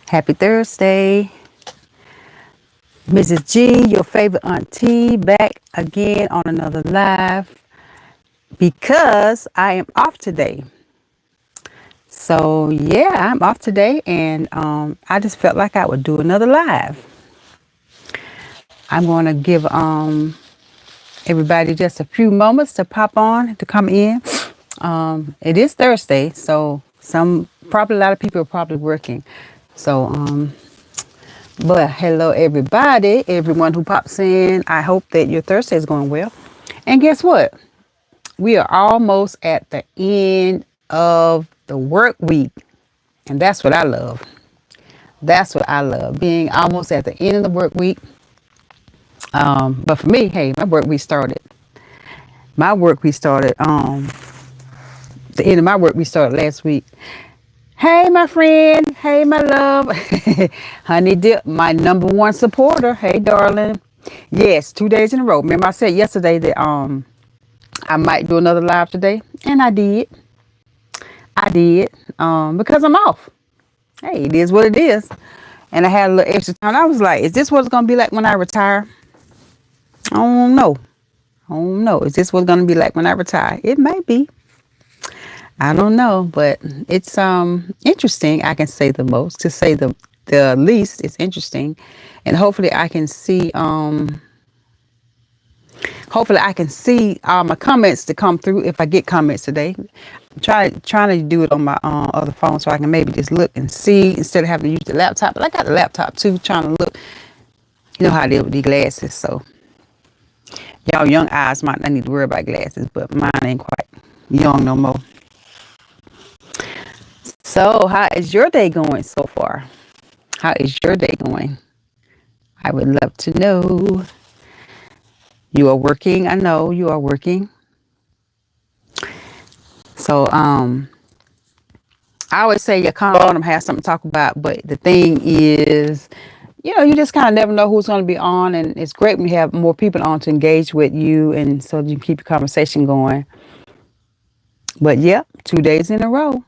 Happy Thursday. Mrs. G, your favorite auntie, back again on another live because I am off today. So, yeah, I'm off today and I just felt like I would do another live. I'm going to give everybody just a few moments to pop on, to come in. It is Thursday, so probably a lot of people are probably working. So, but hello, everybody, everyone who pops in. I hope that your Thursday is going well. And guess what? We are almost at the end of the work week. And that's what I love. That's what I love, being almost at the end of the work week. But for me, hey, my work week started. The end of my work week started last week. Hey, my friend. Hey, my love. Honey Dip, my number one supporter. Hey, darling. Yes, 2 days in a row. Remember I said yesterday that I might do another live today. And I did. Because I'm off. Hey, it is what it is. And I had a little extra time. I was like, is this what it's going to be like when I retire? I don't know. Is this what it's going to be like when I retire? It might be. I don't know, but it's interesting. I can say the most. To say the least, it's interesting, and hopefully I can see all my comments to come through if I get comments today. I'm trying to do it on my other phone so I can maybe just look and see instead of having to use the laptop. But I got the laptop too, trying to look. You know how it is with these glasses, so y'all young eyes might not need to worry about glasses, but mine ain't quite young no more. So, how is your day going so far? How is your day going? I would love to know. You are working. I know you are working. So, I always say your kind of autumn has something to talk about, but the thing is, you just kind of never know who's going to be on, and it's great when you have more people on to engage with you, and so you can keep your conversation going. But yep, 2 days in a row.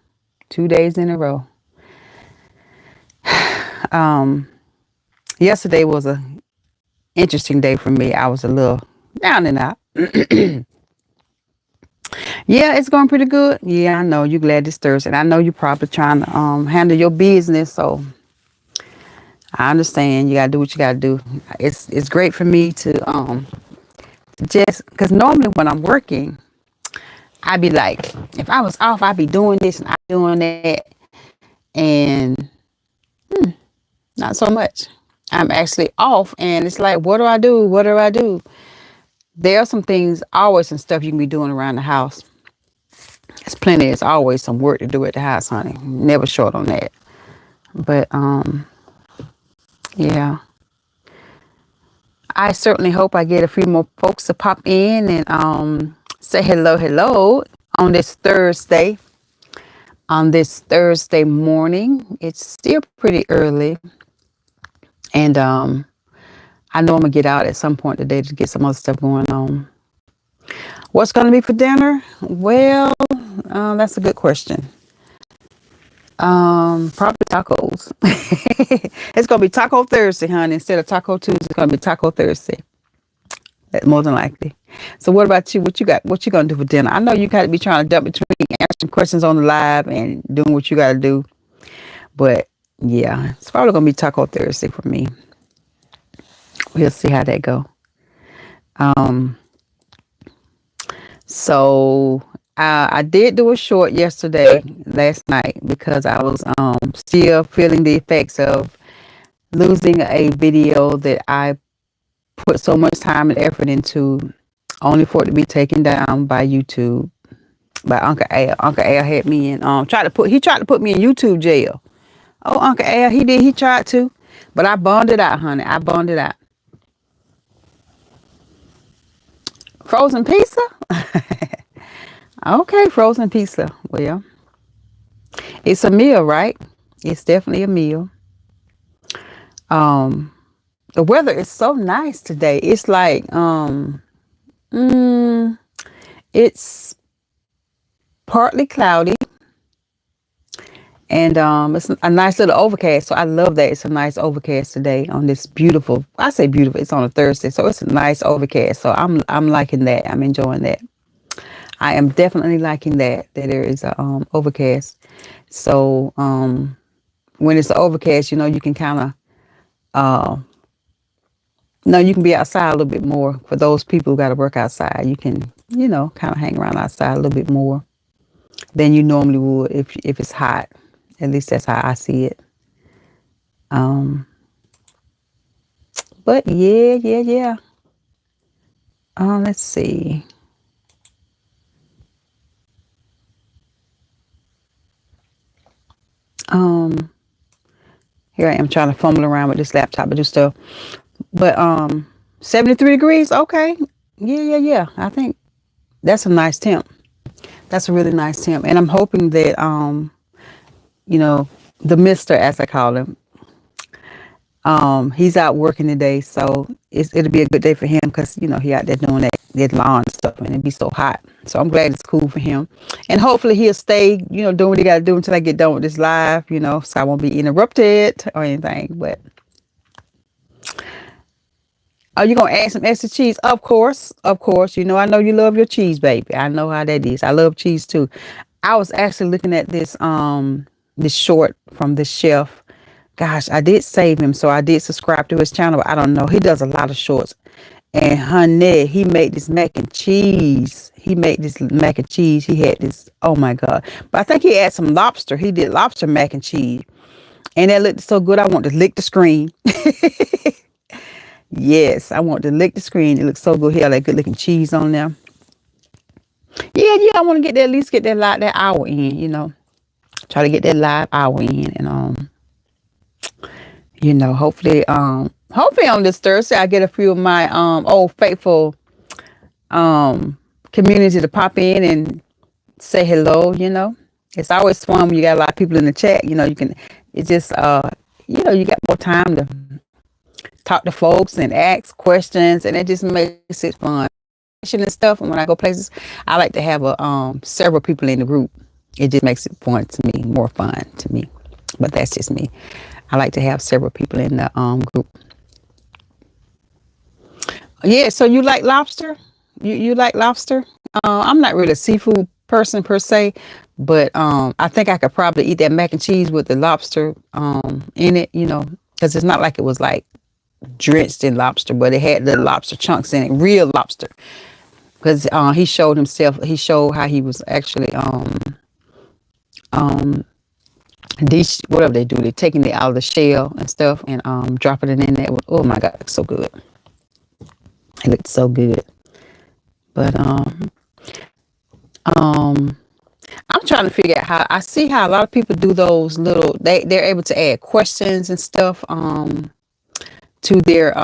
2 days in a row. Yesterday was a interesting day for me. I was a little down and out. Yeah, it's going pretty good. Yeah, I know you're glad it's Thursday. And I know you're probably trying to handle your business. So I understand you gotta do what you gotta do. It's great for me to just because normally when I'm working, I'd be like, if I was off, I'd be doing this and I doing that, and not so much. I'm actually off, and it's like, what do I do? What do I do? There are some things, always some stuff you can be doing around the house. There's plenty. There's always some work to do at the house, honey. Never short on that. But yeah. I certainly hope I get a few more folks to pop in and say hello on this Thursday. On this Thursday morning. It's still pretty early. And I know I'm going to get out at some point today to get some other stuff going on. What's going to be for dinner? Well, that's a good question. Probably tacos. It's going to be Taco Thursday, honey. Instead of Taco Tuesday, it's going to be Taco Thursday. That's more than likely. So what about you? What you got? What you going to do for dinner? I know you got to be trying to jump between answering questions on the live and doing what you got to do. But yeah, it's probably going to be Taco Thursday for me. We'll see how that go. So I did do a short last night, because I was still feeling the effects of losing a video that I put so much time and effort into, only for it to be taken down by YouTube, by Uncle Al. Uncle Al had me in tried to put me in YouTube jail. Oh, Uncle Al, he tried to, but I bonded out, honey. I bonded out. Frozen pizza? Okay, frozen pizza. Well, it's a meal, right? It's definitely a meal. The weather is so nice today. It's like, it's partly cloudy, And it's a nice little overcast. So I love that it's a nice overcast today on this beautiful. I say beautiful. It's on a Thursday, so it's a nice overcast. So I'm liking that. I'm enjoying that. I am definitely liking that there is a overcast. So when it's an overcast, you can kind of no, you can be outside a little bit more. For those people who got to work outside, you can kind of hang around outside a little bit more than you normally would if it's hot. At least that's how I see it. But yeah. Let's see. Here I am trying to fumble around with this laptop and do stuff. But 73 degrees, okay. Yeah. I think that's a nice temp. That's a really nice temp. And I'm hoping that the mister, as I call him, he's out working today, so it'll be a good day for him because he out there doing that lawn stuff, and it'd be so hot. So I'm glad it's cool for him, and hopefully he'll stay, doing what he got to do until I get done with this live, so I won't be interrupted or anything. But are you gonna add some extra cheese? Of course. I know you love your cheese, baby. I know how that is. I love cheese too. I was actually looking at this short from this chef. Gosh, I did save him, so I did subscribe to his channel, but I don't know. He does a lot of shorts. And honey, he made this mac and cheese. He made this mac and cheese. He had this, oh my God. But I think he had some lobster. He did lobster mac and cheese. And that looked so good, I want to lick the screen. Yes, I want to lick the screen. It looks so good. He had that good looking cheese on there. Yeah, I want to get that, at least get that that hour in, Try to get that live hour in, and hopefully on this Thursday I get a few of my old faithful community to pop in and say hello. It's always fun when you got a lot of people in the chat. You can, it's just you got more time to talk to folks and ask questions, and it just makes it fun and stuff. And when I go places, I like to have several people in the group. It just makes it fun to me, more fun to me. But that's just me. I like to have several people in the group. Yeah, so you like lobster? You like lobster? I'm not really a seafood person per se, but I think I could probably eat that mac and cheese with the lobster in it, because it's not like it was like drenched in lobster, but it had the lobster chunks in it, real lobster. Because he showed how he was actually whatever they do, they're taking it out of the shell and stuff and dropping it in there. Oh my God, it's so good. It looked so good. But I'm trying to figure out how, I see how a lot of people do those little, they're able to add questions and stuff to their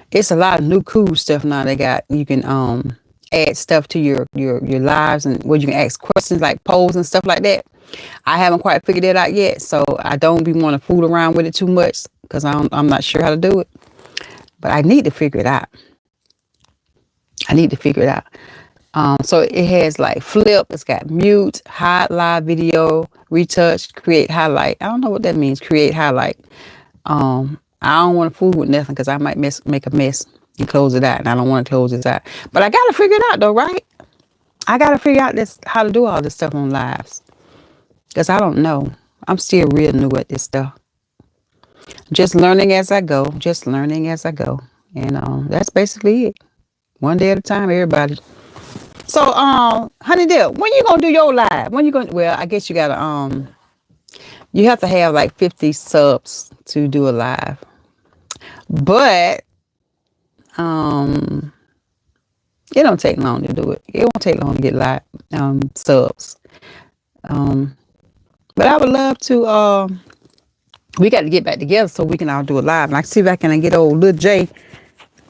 it's a lot of new cool stuff now they got. You can add stuff to your lives, and where you can ask questions like polls and stuff like that. I haven't quite figured that out yet, so I don't be want to fool around with it too much because I'm not sure how to do it. But I need to figure it out. So it has like flip, it's got mute, hide live video, retouch, create highlight. I don't know what that means, create highlight. I don't want to fool with nothing because I might make a mess and close it out, and I don't want to close it out. But I got to figure it out though, right? I got to figure out how to do all this stuff on lives because I don't know. I'm still real new at this stuff. Just learning as I go. And that's basically it. One day at a time, everybody. So, Honey Dip, when you gonna do your live? Well, I guess you gotta you have to have like 50 subs to do a live. But it don't take long to do it. It won't take long to get live subs. But I would love to we got to get back together so we can all do a live. And I see if I can get old Lil J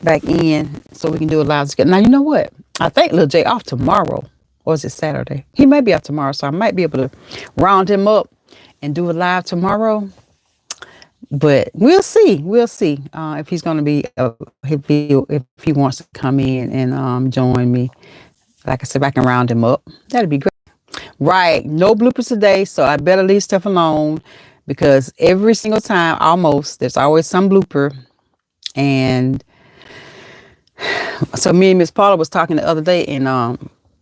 back in so we can do a live together. Now, you know what? I think Lil J off tomorrow. Or is it Saturday? He might be off tomorrow, so I might be able to round him up and do a live tomorrow. But we'll see. If he's going to be, if he wants to come in and join me. Like I said, if I can round him up, that'd be great. Right. No bloopers today, so I better leave stuff alone because every single time, almost, there's always some blooper. And so me and Miss Paula was talking the other day, and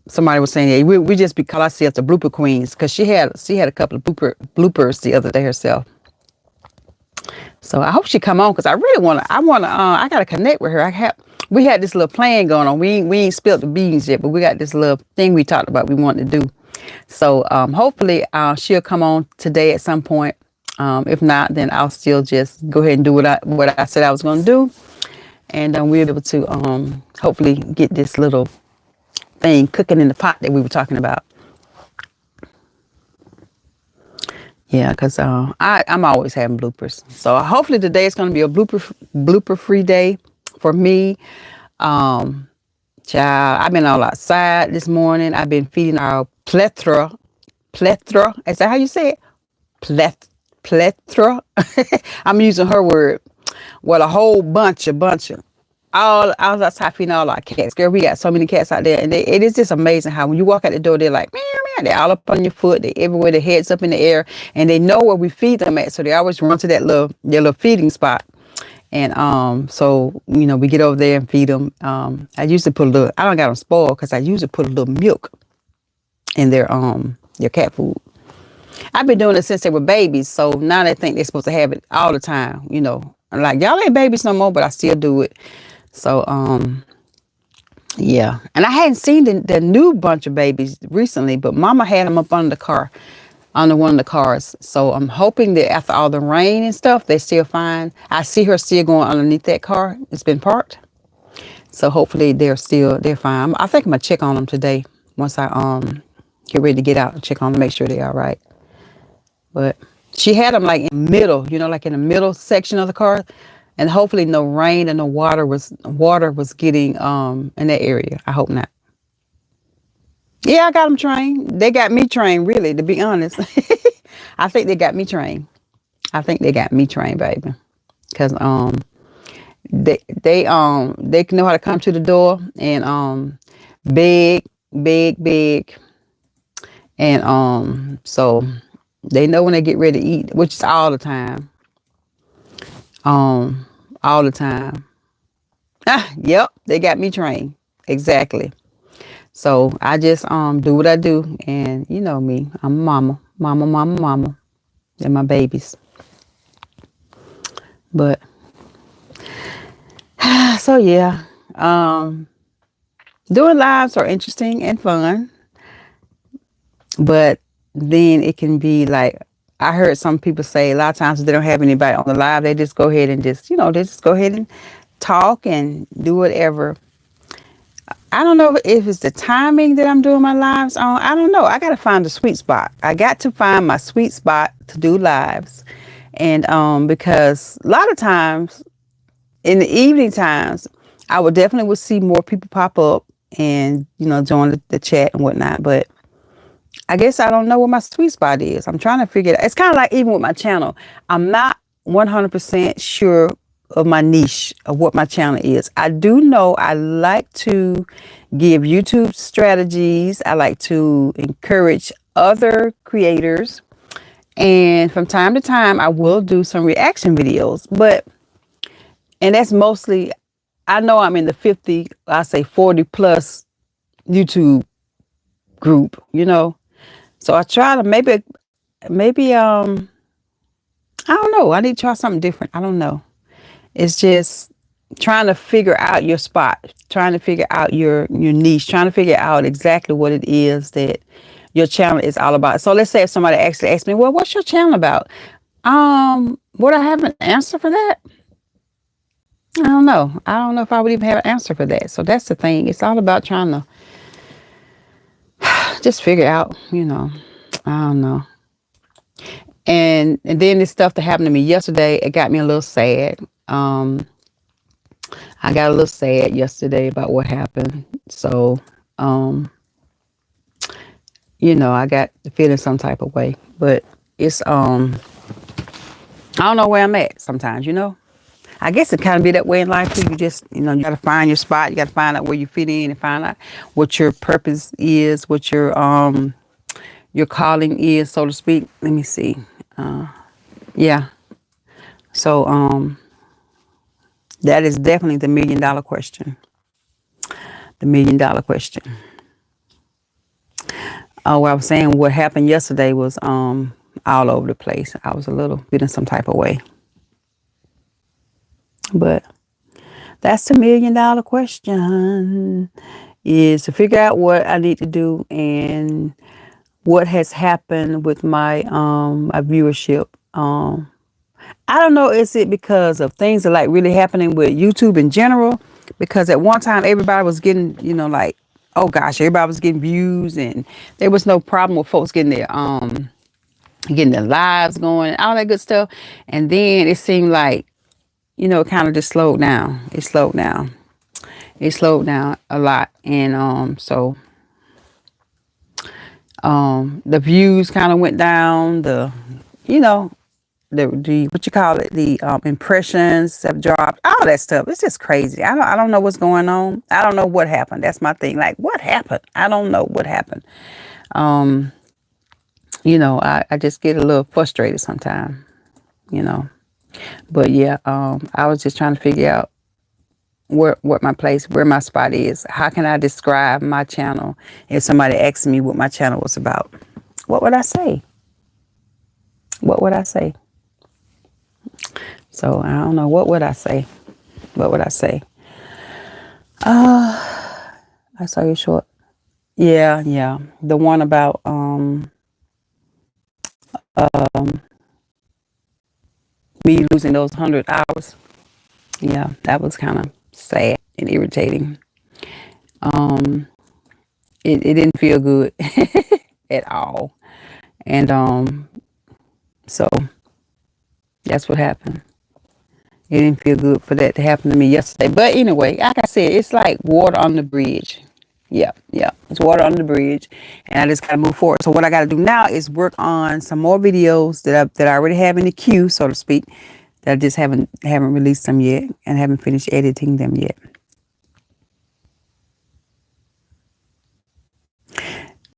somebody was saying, yeah, we just call ourselves the blooper queens because she had a couple of bloopers the other day herself. So I hope she come on because I really I gotta connect with her. We had this little plan going on. We ain't spilled the beans yet, but we got this little thing we talked about we wanted to do. So hopefully she'll come on today at some point. If not, then I'll still just go ahead and do what I said I was going to do, and we'll be able to hopefully get this little thing cooking in the pot that we were talking about. Yeah, because I'm always having bloopers. So hopefully today is going to be a blooper free day for me. Child, I've been all outside this morning. I've been feeding our plethora. Is that how you say it? Plethora. I'm using her word. Well, a whole bunch of. I was outside feeding all our cats. Girl, we got so many cats out there, and it is just amazing how when you walk out the door, they're like, meow, meow. They're all up on your foot. They everywhere. Their heads up in the air, and they know where we feed them at, so they always run to their little feeding spot. And so we get over there and feed them. I usually put a little. I don't got them spoiled because I usually put a little milk in their cat food. I've been doing it since they were babies, so now they think they're supposed to have it all the time. Like y'all ain't babies no more, but I still do it. So yeah, and I hadn't seen the new bunch of babies recently, but Mama had them up under the car, under one of the cars. So I'm hoping that after all the rain and stuff, they're still fine. I see her still going underneath that car. It's been parked. So hopefully they're fine. I think I'm gonna check on them today once I get ready to get out and check on them, make sure they're all right. But she had them like in the middle, like in the middle section of the car, and hopefully no rain and no water was getting in that area. I hope not. Yeah, I got them trained. They got me trained, really, to be honest. I think they got me trained. Baby, because they know how to come to the door and big, and so they know when they get ready to eat, which is all the time. All the time. Yep, they got me trained. Exactly. So I just do what I do, and you know me, I'm a mama. They're my babies. But so yeah, doing lives are interesting and fun, but then it can be like, I heard some people say a lot of times if they don't have anybody on the live, they just go ahead and they just go ahead and talk and do whatever. I don't know if it's the timing that I'm doing my lives on. I don't know. I got to find the sweet spot. I got to find my sweet spot to do lives. And because a lot of times in the evening times, I would definitely see more people pop up and, join the chat and whatnot. But I guess I don't know what my sweet spot is. I'm trying to figure it out. It's kind of like even with my channel. I'm not 100% sure of my niche of what my channel is. I do know I like to give YouTube strategies. I like to encourage other creators. And from time to time, I will do some reaction videos. And that's mostly, I know I'm in the 40 plus YouTube group, So I try to maybe, I don't know. I need to try something different. I don't know. It's just trying to figure out your spot, trying to figure out your niche, trying to figure out exactly what it is that your channel is all about. So let's say if somebody actually asks me, well, what's your channel about? Would I have an answer for that? I don't know. I don't know if I would even have an answer for that. So that's the thing. It's all about trying to just figure out, I don't know. And then this stuff that happened to me yesterday, it got me a little sad. I got a little sad yesterday about what happened. So, I got feeling some type of way, but it's, I don't know where I'm at sometimes, I guess it kind of be that way in life too. You just, you got to find your spot. You got to find out where you fit in and find out what your purpose is, what your, your calling is, so to speak. Let me see. Yeah. So that is definitely the $1 million question. The $1 million question. What I was saying, what happened yesterday was all over the place. I was a little bit in some type of way. But that's the $1 million question, is to figure out what I need to do and what has happened with my viewership. I don't know, is it because of things that like really happening with YouTube in general? Because at one time everybody was getting, like, oh gosh, everybody was getting views and there was no problem with folks getting their lives going and all that good stuff. And then it seemed like, it kind of just slowed down. It slowed down. It slowed down a lot. And so the views kind of went down. You know, the what you call it, the impressions have dropped, all that stuff. It's just crazy. I don't know what's going on. I don't know what happened. That's my thing. Like, what happened? I don't know what happened. I just get a little frustrated sometimes, but yeah, I was just trying to figure out where my spot is. How can I describe my channel? If somebody asked me what my channel was about, what would I say? What would I say? So I don't know. What would I say? What would I say? I saw you short. Yeah. The one about me losing those 100 hours. Yeah, that was kind of sad and irritating. It didn't feel good at all. And so that's what happened. It didn't feel good for that to happen to me yesterday. But anyway, like I said, it's like water on the bridge. Yeah. It's water on the bridge. And I just got to move forward. So what I got to do now is work on some more videos that I already have in the queue, so to speak, that I just haven't released them yet and haven't finished editing them yet.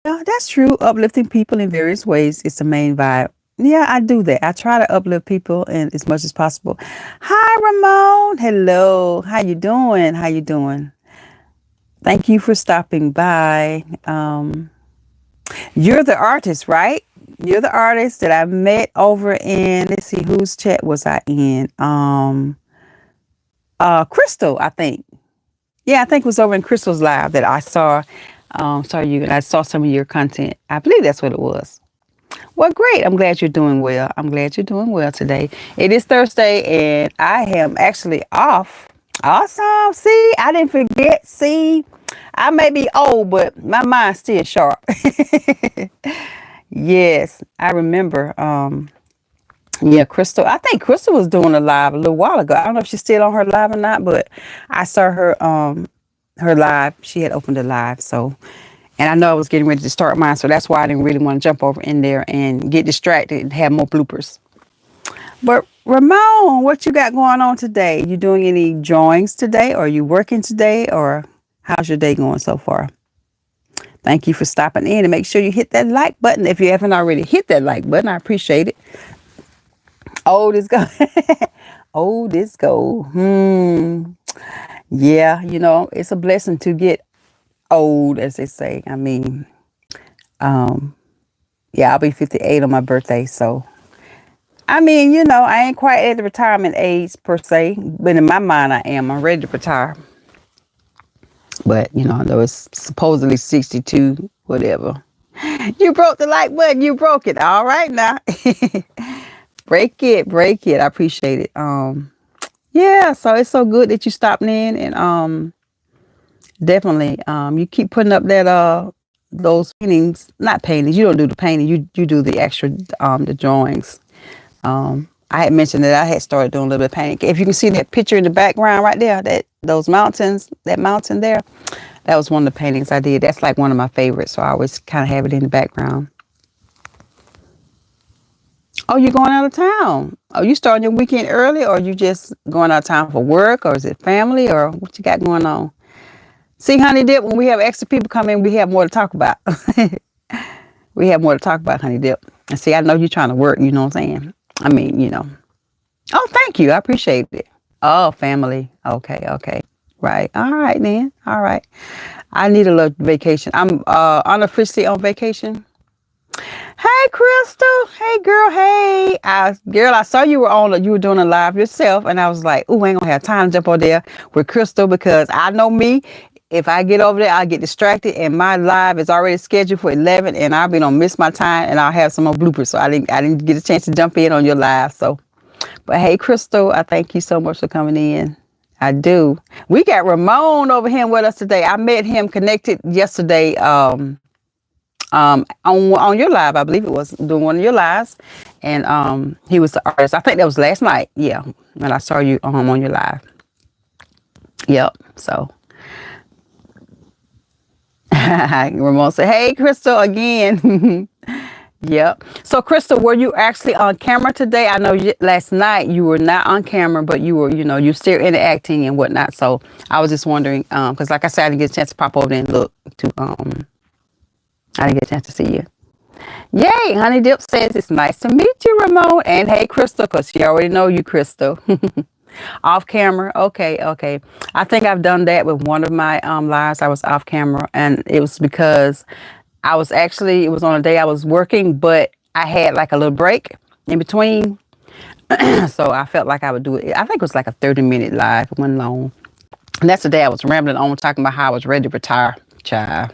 Yeah, that's true. Uplifting people in various ways is the main vibe. Yeah, I do that. I try to uplift people and as much as possible. Hi, Ramon. Hello. How you doing? How you doing? Thank you for stopping by. You're the artist, right? You're the artist that I met over in, let's see, whose chat was I in? Crystal, I think. Yeah, I think it was over in Crystal's live that I saw you, and I saw some of your content. I believe that's what it was. Well, great. I'm glad you're doing well. I'm glad you're doing well today. It is Thursday, and I am actually off. Awesome. See, I didn't forget. See, I may be old, but my mind's still sharp. Yes, I remember. Yeah, Crystal. I think Crystal was doing a live a little while ago. I don't know if she's still on her live or not, but I saw her live. She had opened a live, so. And I know I was getting ready to start mine, so that's why I didn't really want to jump over in there and get distracted and have more bloopers. But Ramon, what you got going on today? You doing any drawings today? Or are you working today? Or how's your day going so far? Thank you for stopping in, and make sure you hit that like button. If you haven't already hit that like button, I appreciate it. Old is gold. Old is gold. Yeah, it's a blessing to get old, as they say. I mean, yeah, I'll be 58 on my birthday. So, I mean, I ain't quite at the retirement age per se, but in my mind, I am. I'm ready to retire. But, I know it's supposedly 62, whatever. You broke the like button. You broke it. All right now. Break it. I appreciate it. Yeah, so it's so good that you stopped in, and definitely you keep putting up that those paintings, not paintings. You don't do the painting. You do the extra the drawings. I had mentioned that I had started doing a little bit of painting. If you can see that picture in the background right there, those mountains, that mountain there, that was one of the paintings I did. That's like one of my favorites, so I always kind of have it in the background. Oh, you're going out of town. Oh, you starting your weekend early, or you just going out of town for work, or is it family, or what you got going on? See, Honey Dip, when we have extra people come in, we have more to talk about. We have more to talk about, honey dip. And see, I know you're trying to work, you know what I'm saying? I mean, Oh, thank you. I appreciate it. Oh, family. Okay, okay. Right. All right then. All right. I need a little vacation. I'm unofficially on vacation. Hey, Crystal. Hey, girl. Hey, girl. I saw you were you were doing a live yourself, and I was like, "Ooh, I ain't gonna have time to jump on there with Crystal because I know me. If I get over there, I get distracted, and my live is already scheduled for 11, and I'll be gonna miss my time, and I'll have some more bloopers. So I didn't get a chance to jump in on your live. So, but hey, Crystal, I thank you so much for coming in. I do. We got Ramon over here with us today. I met him connected yesterday. On your live, I believe it was doing one of your lives, and he was the artist. I think that was last night. Yeah, when I saw you on your live. Yep. So Ramon said, "Hey, Crystal again." Yep. So, Crystal, were you actually on camera today? I know last night you were not on camera, but you were, you're still interacting and whatnot. So, I was just wondering, because like I said, I didn't get a chance to pop over there and look to, I didn't get a chance to see you. Yay! Honey Dip says it's nice to meet you, Ramon. And hey, Crystal, because she already know you, Crystal. Off camera. Okay, okay. I think I've done that with one of my lives. I was off camera, and it was because it was on a day I was working, but I had like a little break in between. So I felt like I would do it. I think it was like a 30-minute live, it wasn't long. And that's the day I was rambling on, talking about how I was ready to retire, child.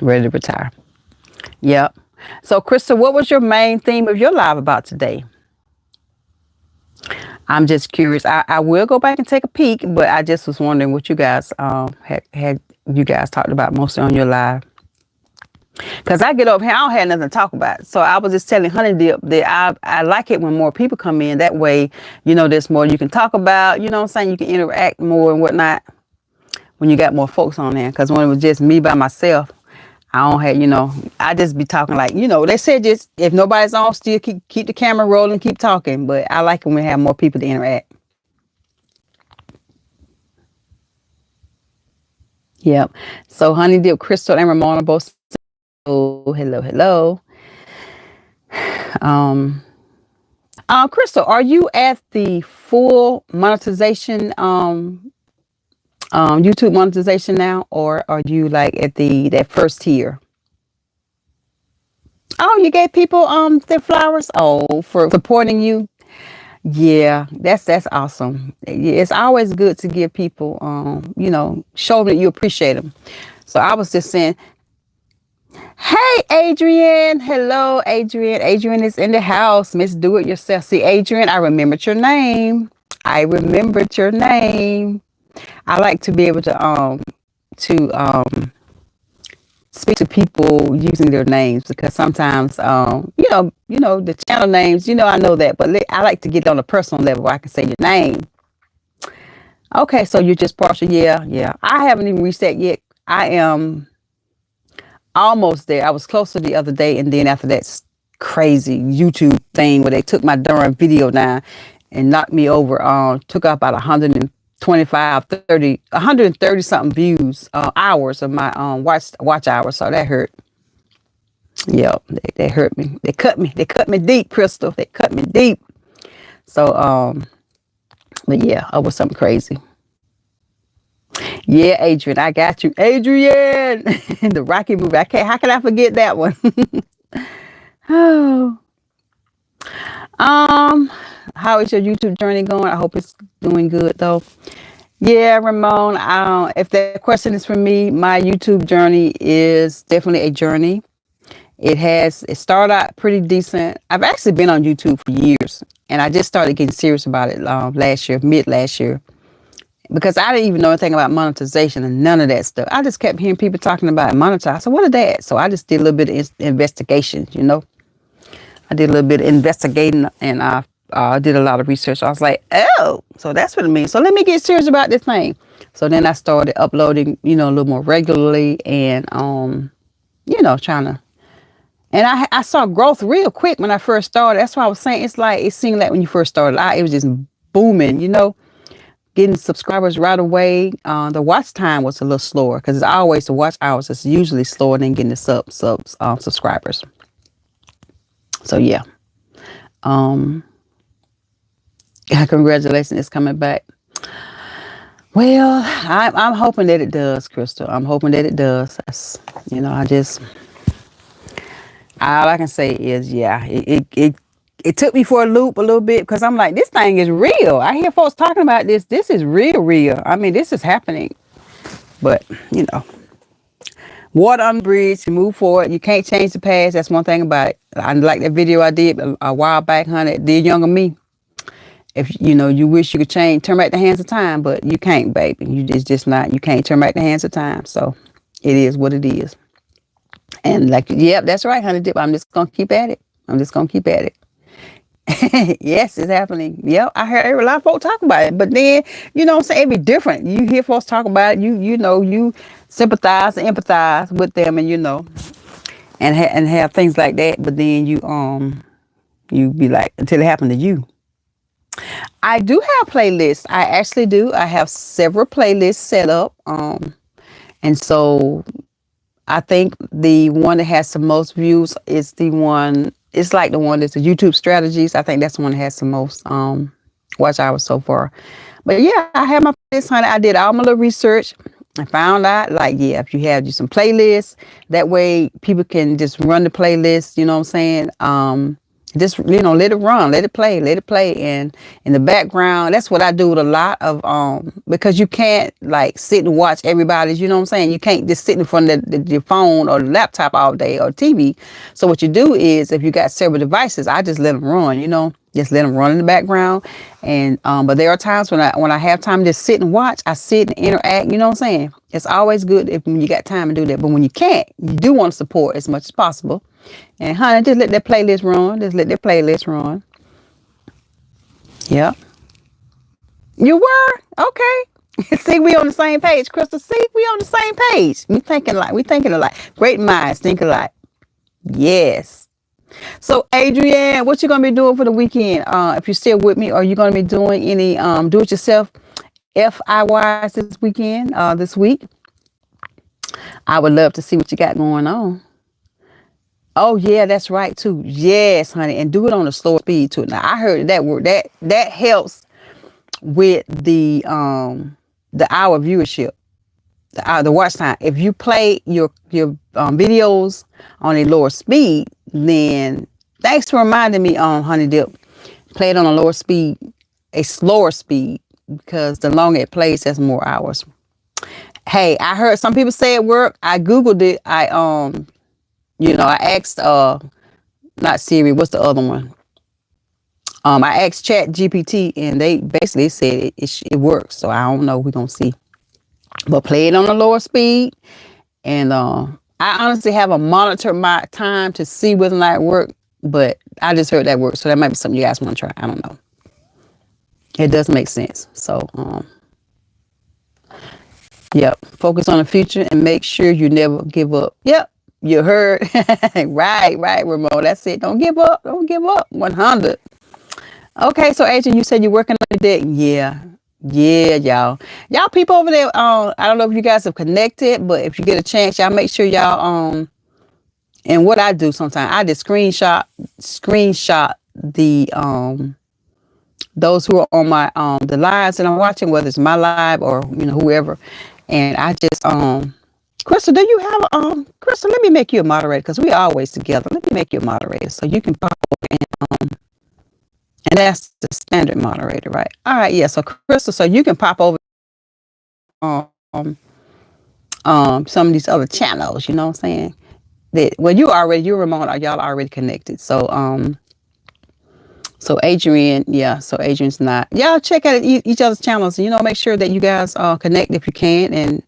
Ready to retire. Yep. So, Crystal, what was your main theme of your live about today? I'm just curious. I will go back and take a peek, but I just was wondering what you guys had you guys talked about mostly on your live. Because I get over here, I don't have nothing to talk about. So I was just telling Honey Dip that I like it when more people come in. That way, there's more you can talk about. You know what I'm saying? You can interact more and whatnot when you got more folks on there. Because when it was just me by myself, I don't have, I just be talking like, they said just if nobody's on, still keep the camera rolling, keep talking. But I like it when we have more people to interact. Yep. So Honey Dip, Crystal, and Ramona both. Oh, hello, hello. Crystal, are you at the full monetization, YouTube monetization now, or are you like at that first tier? Oh, you gave people their flowers. Oh, for supporting you. Yeah, that's awesome. It's always good to give people, show them that you appreciate them. So I was just saying, hey, Adrian. Hello, Adrian. Adrian is in the house. Miss Do It Yourself. See, Adrian, I remembered your name. I remembered your name. I like to be able to speak to people using their names because sometimes the channel names, I know that, but I like to get on a personal level where I can say your name. Okay, so you're just partial. Yeah. I haven't even reached that yet. I am almost there. I was closer the other day, and then after that crazy YouTube thing where they took my darn video down and knocked me over, took out about 130 something views, hours of my watch hours. So that hurt. Yep, they hurt me. They cut me deep, Crystal. They cut me deep. So but yeah, it was something crazy. Yeah, Adrian, I got you. Adrian, the Rocky movie. How can I forget that one? Oh. How is your YouTube journey going? I hope it's doing good though. Yeah, Ramon. If that question is for me, my YouTube journey is definitely a journey. It started out pretty decent. I've actually been on YouTube for years, and I just started getting serious about it mid last year. Because I didn't even know anything about monetization and none of that stuff. I just kept hearing people talking about monetize. So what is that? So I just did a little bit of investigation, I did a little bit of investigating, and I did a lot of research. I was like, oh, so that's what it means. So let me get serious about this thing. So then I started uploading, a little more regularly and, trying to. And I saw growth real quick when I first started. That's why I was saying it seemed like when you first started out, it was just booming, getting subscribers right away. The watch time was a little slower because it's always the watch hours is usually slower than getting the subscribers. So yeah, congratulations, it's coming back. Well, I'm hoping that it does, Crystal. I'm hoping that it does. That's, all I can say is, yeah, it took me for a loop a little bit because I'm like, this thing is real. I hear folks talking about this. This is real. I mean, this is happening. But, water on the bridge, move forward. You can't change the past. That's one thing about it. I like that video I did a while back, honey. Dear younger me. If, you wish you could turn back the hands of time, but you can't, baby. It's just not. You can't turn back the hands of time. So it is what it is. And like, yep, that's right, honey dip. I'm just going to keep at it. Yes, it's happening. Yep, I heard a lot of folks talk about it. But then, I'm saying, it'd be different. You hear folks talk about it, you sympathize and empathize with them and, and have things like that. But then you be like, until it happened to you. I do have playlists. I actually do. I have several playlists set up. And so I think the one that has the most views is the one. It's like the one that's the YouTube strategies. I think that's the one that has the most watch hours so far. But yeah, I have my playlist, honey. I did all my little research. I found out, like, yeah, if you have some playlists, that way people can just run the playlist. You know what I'm saying? Just, let it run, let it play. And in the background, that's what I do with a lot of, because you can't like sit and watch everybody's, you know what I'm saying? You can't just sit in front of your phone or the laptop all day or TV. So what you do is, if you got several devices, I just let them run, just let them run in the background. And, but there are times when I have time to just sit and watch, I sit and interact, you know what I'm saying? It's always good when you got time to do that. But when you can't, you do want to support as much as possible. And honey, just let that playlist run. Yep. You were? Okay. See, we on the same page, Crystal. See, we on the same page. We thinking alike. Great minds think alike. Yes. So, Adrienne, what you gonna be doing for the weekend? If you're still with me, are you gonna be doing any do-it-yourself FIYs this week? I would love to see what you got going on. Oh yeah, that's right too. Yes, honey, and do it on a slower speed too. Now I heard that word that helps with the hour viewership, the watch time. If you play your videos on a lower speed, then thanks for reminding me, honey dip, play it on a slower speed, because the longer it plays, that's more hours. Hey, I heard some people say it worked. I googled it. I asked, not Siri, what's the other one? I asked Chat GPT, and they basically said it works. So I don't know. We're going to see. But play it on a lower speed. And I honestly haven't monitored my time to see whether or not it worked. But I just heard that works. So that might be something you guys want to try. I don't know. It does make sense. So, yep. Focus on the future and make sure you never give up. Yep. You heard. Right, Ramon. That's it. Don't give up. 100. Okay, so Adrian, you said you're working on the deck. Yeah, y'all people over there. I don't know if you guys have connected, but if you get a chance, y'all make sure y'all and what I do sometimes, I just screenshot the those who are on my the lives that I'm watching, whether it's my live or whoever, and I just Crystal, do you have Crystal? Let me make you a moderator, because we always together. Let me make you a moderator so you can pop over and that's the standard moderator, right? All right, yeah. So Crystal, so you can pop over some of these other channels. You know what I'm saying? That you're Ramon, y'all already connected. So so Adrian, yeah. So Adrian's not. Y'all check out each other's channels. Make sure that you guys connect if you can, and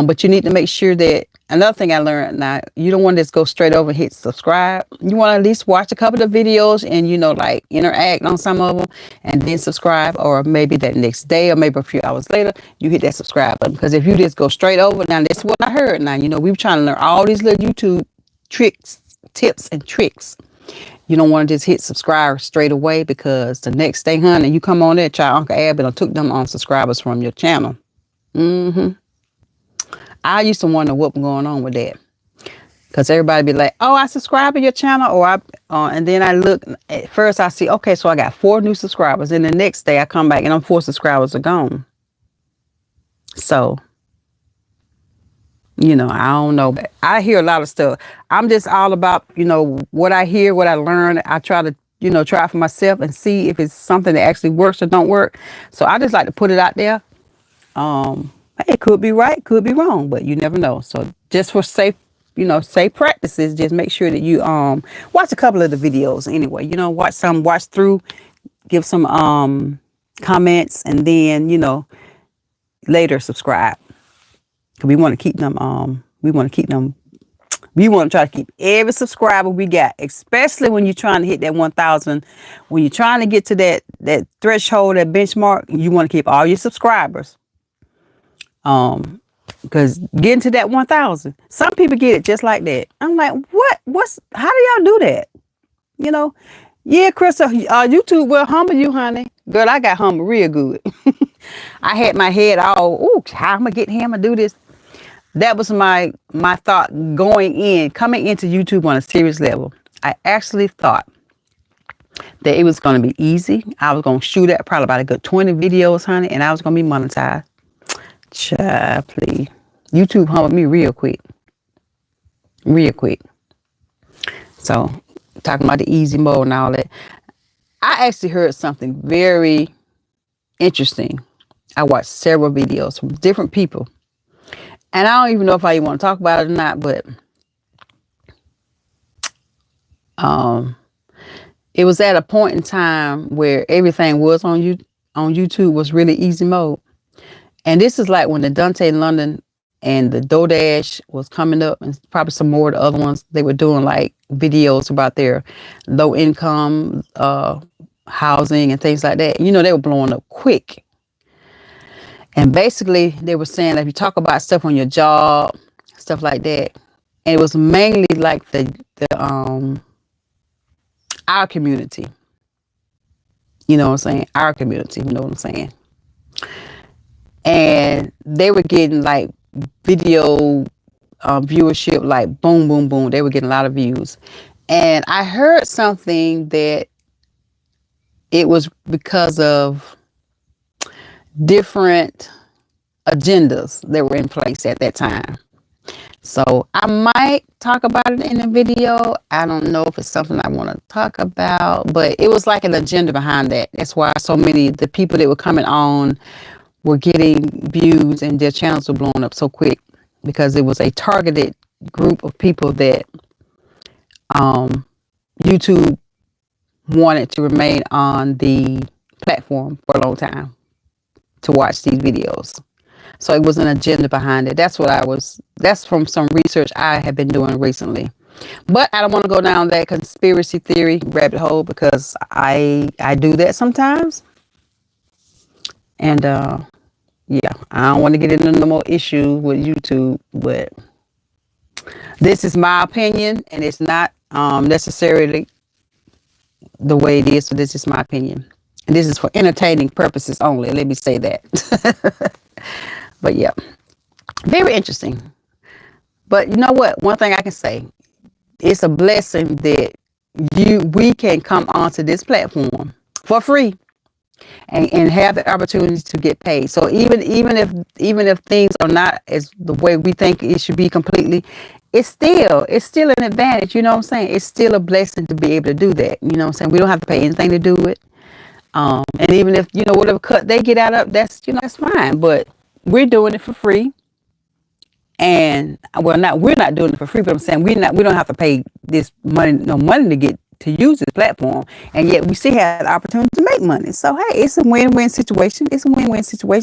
but you need to make sure that, another thing I learned, now, you don't want to just go straight over and hit subscribe. You want to at least watch a couple of videos and, like interact on some of them and then subscribe, or maybe that next day or maybe a few hours later, you hit that subscribe button. Because if you just go straight over, now that's what I heard. Now, we were trying to learn all these little YouTube tricks, tips and tricks. You don't want to just hit subscribe straight away, because the next day, honey, you come on there, child, Uncle Abby done took them on subscribers from your channel. I used to wonder what was going on with that. Because everybody be like, oh, I subscribe to your channel. And then I look, at first I see, okay, so I got 4 new subscribers. And the next day I come back and 4 subscribers are gone. So, I don't know. I hear a lot of stuff. I'm just all about, what I hear, what I learn. I try to, try it for myself and see if it's something that actually works or don't work. So I just like to put it out there. It could be right, could be wrong, but you never know. So just for safe practices, just make sure that you watch a couple of the videos anyway. Watch through, give some comments, and then later subscribe. Cause we want to keep them. We want to try to keep every subscriber we got, especially when you're trying to hit that 1,000. When you're trying to get to that threshold, that benchmark, you want to keep all your subscribers. Because getting to that 1,000, some people get it just like that. I'm like, how do y'all do that? Yeah, Chris, YouTube will humble you, honey. Girl, I got humbled real good. I had my head all, how am I get him to do this? That was my thought coming into YouTube on a serious level. I actually thought that it was going to be easy. I was going to shoot at probably about a good 20 videos, honey, and I was going to be monetized. Child, please. YouTube humbled me real quick. So, talking about the easy mode and all that. I actually heard something very interesting. I watched several videos from different people. And I don't even know if I even want to talk about it or not, but it was at a point in time where everything was on YouTube was really easy mode. And this is like when the Dante London and the DoorDash was coming up, and probably some more of the other ones. They were doing like videos about their low income housing and things like that. They were blowing up quick. And basically they were saying that if you talk about stuff on your job, stuff like that, and it was mainly like our community. You know what I'm saying? Our community, you know what I'm saying? And they were getting like video viewership, like boom, boom, boom. They were getting a lot of views. And I heard something that it was because of different agendas that were in place at that time. So I might talk about it in the video. I don't know if it's something I want to talk about, but it was like an agenda behind that. That's why the people that were coming on were getting views and their channels were blowing up so quick, because it was a targeted group of people that YouTube wanted to remain on the platform for a long time to watch these videos. So it was an agenda behind it. That's from some research I have been doing recently. But I don't want to go down that conspiracy theory rabbit hole, because I do that sometimes. And yeah, I don't want to get into no more issues with YouTube, but this is my opinion, and it's not necessarily the way it is. So this is my opinion. And this is for entertaining purposes only. Let me say that. But yeah, very interesting. But you know what? One thing I can say, it's a blessing that we can come onto this platform for free and have the opportunity to get paid. So even if things are not as the way we think it should be completely, it's still an advantage. You know what I'm saying? It's still a blessing to be able to do that. You know what I'm saying? We don't have to pay anything to do it. And even if, whatever cut they get out of, that's fine. But we're doing it for free. And we're not doing it for free, but I'm saying we don't have to pay this money to get to use this platform, and yet we still have the opportunity to make money. So hey, it's a win-win situation.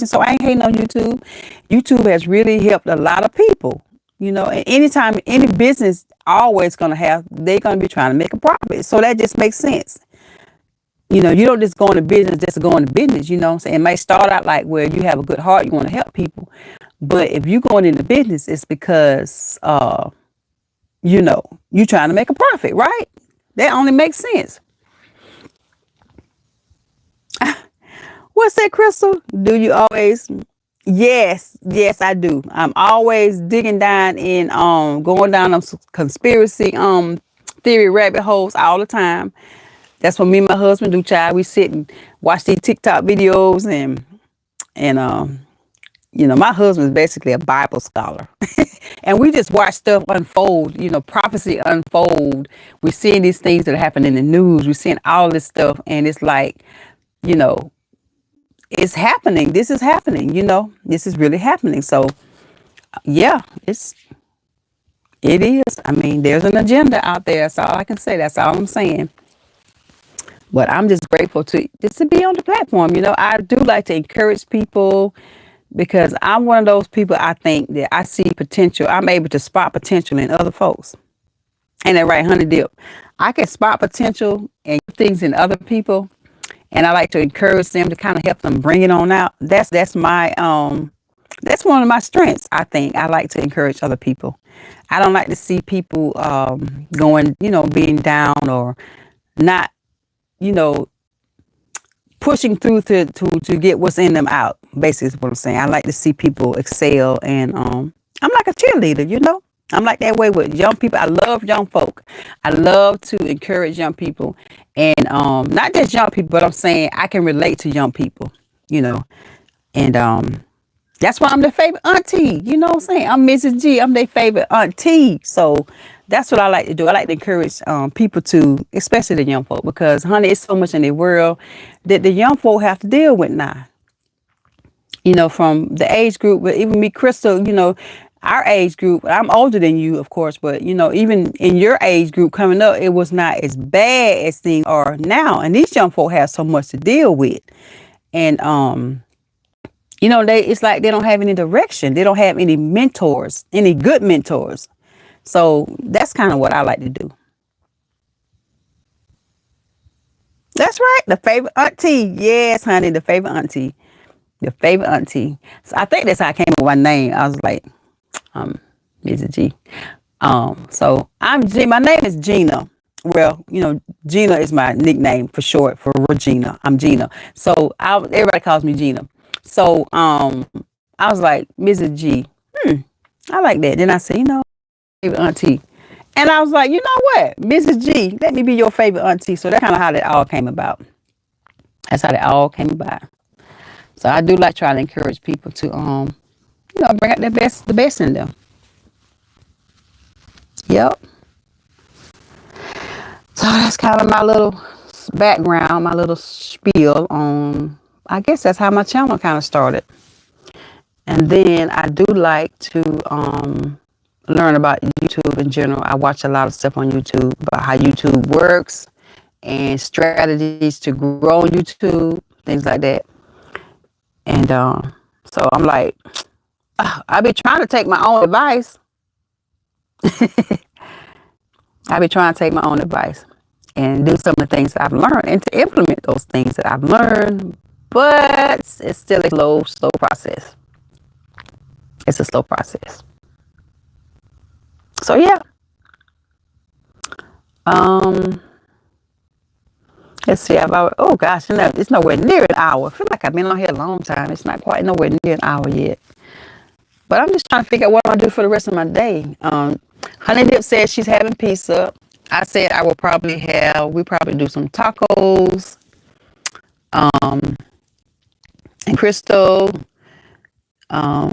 So I ain't hating on YouTube. YouTube has really helped a lot of people. And anytime any business always they're gonna be trying to make a profit. So that just makes sense. You don't just go into business just to go into business. You know what I'm saying? It might start out like where you have a good heart, you want to help people. But if you're going into business, it's because, you're trying to make a profit, right? That only makes sense. What's that, Crystal? Do you always? Yes, yes, I do. I'm always digging down in going down them conspiracy theory rabbit holes all the time. That's what me and my husband do, child. We sit and watch these TikTok videos and my husband's basically a Bible scholar. And we just watch stuff unfold, prophecy unfold. We're seeing these things that happen in the news. We're seeing all this stuff, and it's like, you know, it's happening. This is happening, This is really happening. So yeah, it is. I mean, there's an agenda out there. That's all I can say. That's all I'm saying. But I'm just grateful to be on the platform. I do like to encourage people because I'm one of those people. I think that I see potential. I'm able to spot potential in other folks. And that right, honey dip. I can spot potential and things in other people, and I like to encourage them to kind of help them bring it on out. That's my that's one of my strengths. I think I like to encourage other people. I don't like to see people going, being down or not, you know, pushing through to get what's in them out. Basically, is what I'm saying. I like to see people excel, and I'm like a cheerleader. I'm like that way with young people. I love young folk. I love to encourage young people, and not just young people, but I'm saying I can relate to young people. And that's why I'm their favorite auntie. You know what I'm saying? I'm Mrs. G. I'm their favorite auntie. So that's what I like to do. I like to encourage people to, especially the young folk, because, honey, it's so much in the world that the young folk have to deal with now. From the age group, but even me, Crystal, our age group, I'm older than you, of course, but, even in your age group coming up, it was not as bad as things are now. And these young folk have so much to deal with. And, it's like they don't have any direction. They don't have any mentors, any good mentors. So that's kind of what I like to do. That's right. The favorite auntie. Yes, honey, the favorite auntie. Your favorite auntie. So I think that's how I came up with my name. I was like, Mrs. G. So I'm G. My name is Gina. Well, Gina is my nickname for short for Regina. I'm Gina. So everybody calls me Gina. So I was like, Mrs. G. I like that. Then I said, favorite auntie. And I was like, you know what, Mrs. G, let me be your favorite auntie. So that's kind of how that all came about. That's how that all came about. So I do like trying to encourage people to, bring out the best in them. Yep. So that's kind of my little background, my little spiel on, I guess that's how my channel kind of started. And then I do like to learn about YouTube in general. I watch a lot of stuff on YouTube about how YouTube works and strategies to grow on YouTube, things like that. And so I'm like, I be trying to take my own advice. I be trying to take my own advice and do some of the things that I've learned and to implement those things that I've learned. But it's still a slow process. It's a slow process. So yeah. Let's see. Oh gosh, it's nowhere near an hour. I feel like I've been on here a long time. It's not quite nowhere near an hour yet. But I'm just trying to figure out what I'm gonna do for the rest of my day. Honey Dip said she's having pizza. I said we probably do some tacos. And Crystal, I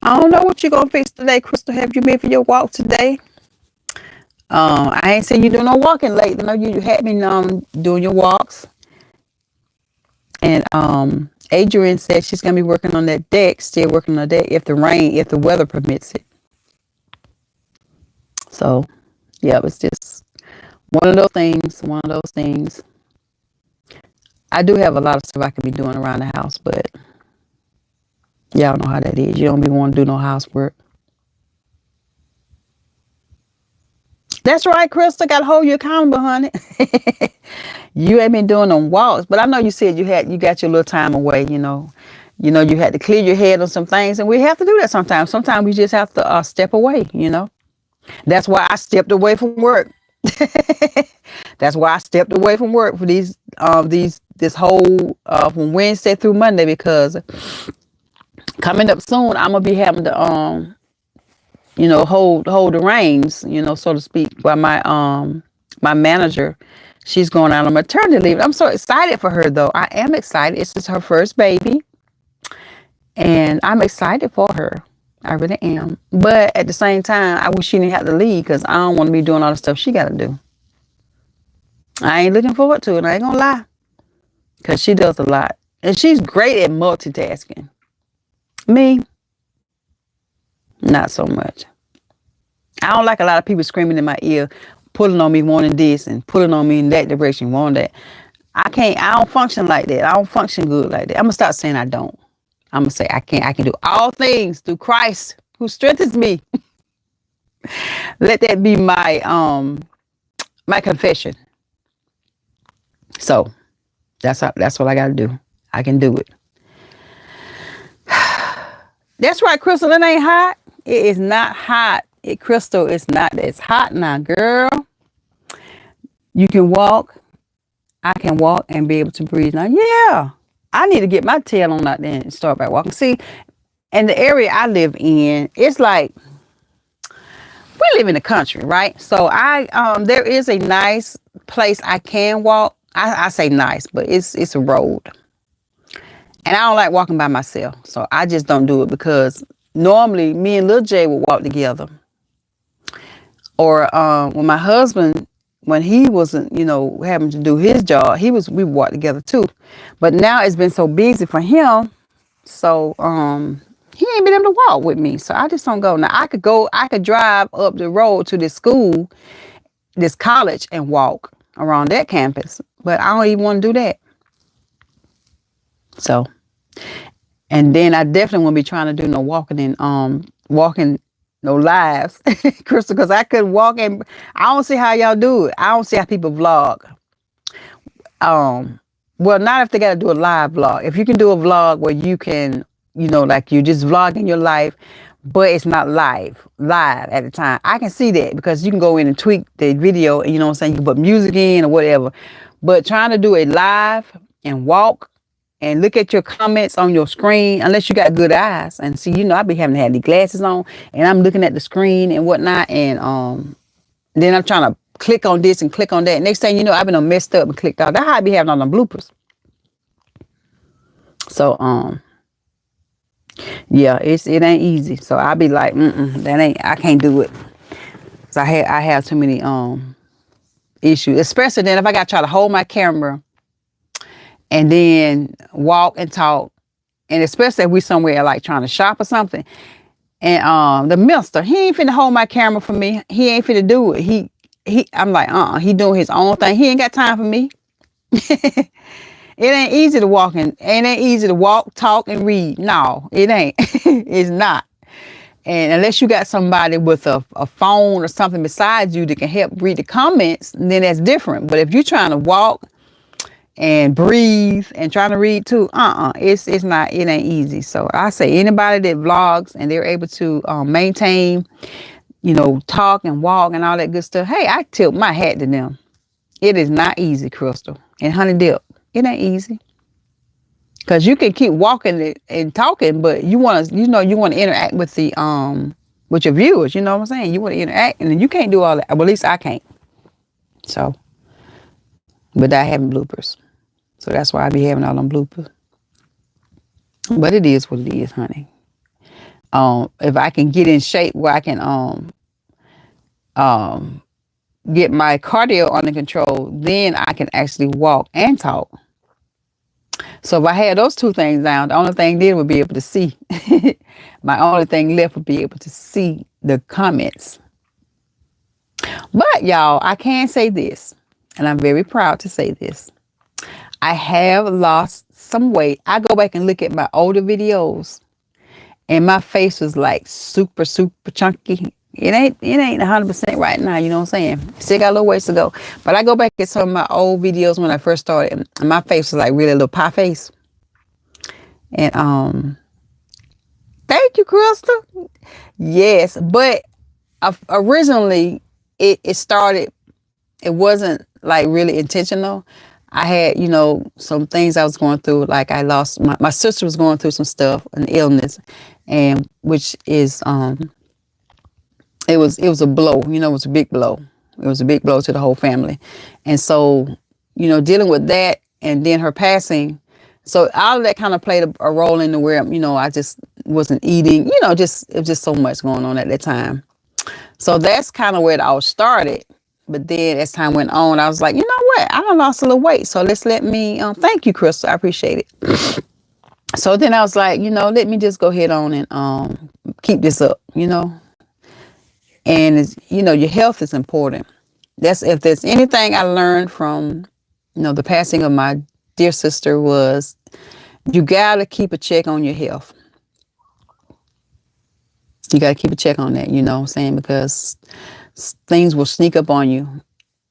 don't know what you're gonna fix today, Crystal. Have you been for your walk today? I ain't seen you do no walking lately. No, you had me doing your walks. And Adrian said she's gonna be working on that deck, still working on the deck if the weather permits it. So yeah, it's just one of those things. I do have a lot of stuff I could be doing around the house, but y'all know how that is. You don't be wanting to do no housework. That's right, Crystal. Got to hold you accountable, honey. You ain't been doing them walks, but I know you said you got your little time away. You had to clear your head on some things, and we have to do that sometimes. Sometimes we just have to step away. That's why I stepped away from work. That's why I stepped away from work for this whole from Wednesday through Monday, because coming up soon I'm gonna be having to hold the reins, so to speak, while my manager, she's going out on maternity leave. I'm so excited for her, though. I am excited. It's just her first baby, and I'm excited for her. I really am. But at the same time, I wish she didn't have to leave, because I don't want to be doing all the stuff she got to do. I ain't looking forward to it. I ain't gonna lie, because she does a lot, and she's great at multitasking. Me, not so much. I don't like a lot of people screaming in my ear, pulling on me wanting this and pulling on me in that direction, wanting that. I don't function like that. I don't function good like that. I'm gonna start saying I don't. I'm gonna say I can do all things through Christ who strengthens me. Let that be my confession. So that's what I gotta do. I can do it. That's right, Crystal. It ain't hot. It is not hot. Crystal, it's not. It's hot now, girl. You can walk. I can walk and be able to breathe now. Yeah, I need to get my tail on out there and start back walking. See, and the area I live in, it's like we live in the country, right? So there is a nice place I can walk. I say nice, but it's a road. And I don't like walking by myself. So I just don't do it, because normally me and Lil J would walk together. Or when my husband, when he wasn't, having to do his job, we would walk together too. But now it's been so busy for him. So he ain't been able to walk with me. So I just don't go. Now I could drive up the road to this school, this college, and walk around that campus. But I don't even want to do that. So, and then I definitely won't be trying to do no walking no lives, Crystal, because I couldn't walk, and I don't see how y'all do it. I don't see how people vlog. Well, not if they got to do a live vlog. If you can do a vlog where you can, like you just vlogging your life, but it's not live at the time. I can see that, because you can go in and tweak the video, and you know what I'm saying? You can put music in or whatever. But trying to do a live and walk and look at your comments on your screen, unless you got good eyes. And see, I be having to have the glasses on, and I'm looking at the screen and whatnot. And then I'm trying to click on this and click on that. Next thing you know, I've been messed up and clicked out. That's how I be having all them bloopers. So, yeah, it ain't easy. So I be like, I can't do it. So I have too many issues, especially then if I got to try to hold my camera and then walk and talk, and especially if we somewhere like trying to shop or something, and the mister, he ain't finna hold my camera for me. He ain't finna do it. I'm like, he doing his own thing. He ain't got time for me. It ain't easy to walk, and it ain't easy to walk, talk, and read. No, it ain't. It's not. And unless you got somebody with a phone or something besides you that can help read the comments, then that's different. But if you're trying to walk and breathe and trying to read too, it's not. It ain't easy. So I say anybody that vlogs and they're able to maintain, talk and walk and all that good stuff. Hey, I tilt my hat to them. It is not easy, Crystal and Honey Dip. It ain't easy, because you can keep walking and talking, but you want to, you want to interact with the with your viewers. You know what I'm saying? You want to interact, and you can't do all that. Well, at least I can't. So, but I having bloopers, so that's why I be having all them bloopers. But it is what it is, honey. If I can get in shape where I can get my cardio under control, then I can actually walk and talk. So if I had those two things down, the only thing then would be able to see. My only thing left would be able to see the comments. But y'all, I can say this, and I'm very proud to say this. I have lost some weight. I go back and look at my older videos, and my face was like super, super chunky. It ain't 100% right now, you know what I'm saying? Still got a little ways to go. But I go back at some of my old videos when I first started, and my face was like really a little pie face. And thank you, Crystal. Yes, but originally it started it wasn't like really intentional. I had, some things I was going through. Like I lost my sister was going through some stuff, an illness, and which is it was a blow. It was a big blow. It was a big blow to the whole family, and so dealing with that, and then her passing. So all of that kind of played a role in the where I just wasn't eating. Just it was just so much going on at that time. So that's kind of where it all started. But then as time went on, I was like, you know what? I done lost a little weight. So let me, thank you, Crystal. I appreciate it. So then I was like, let me just go ahead on and keep this up, And, your health is important. If there's anything I learned from, the passing of my dear sister was you got to keep a check on your health. You got to keep a check on that, what I'm saying? Because things will sneak up on you.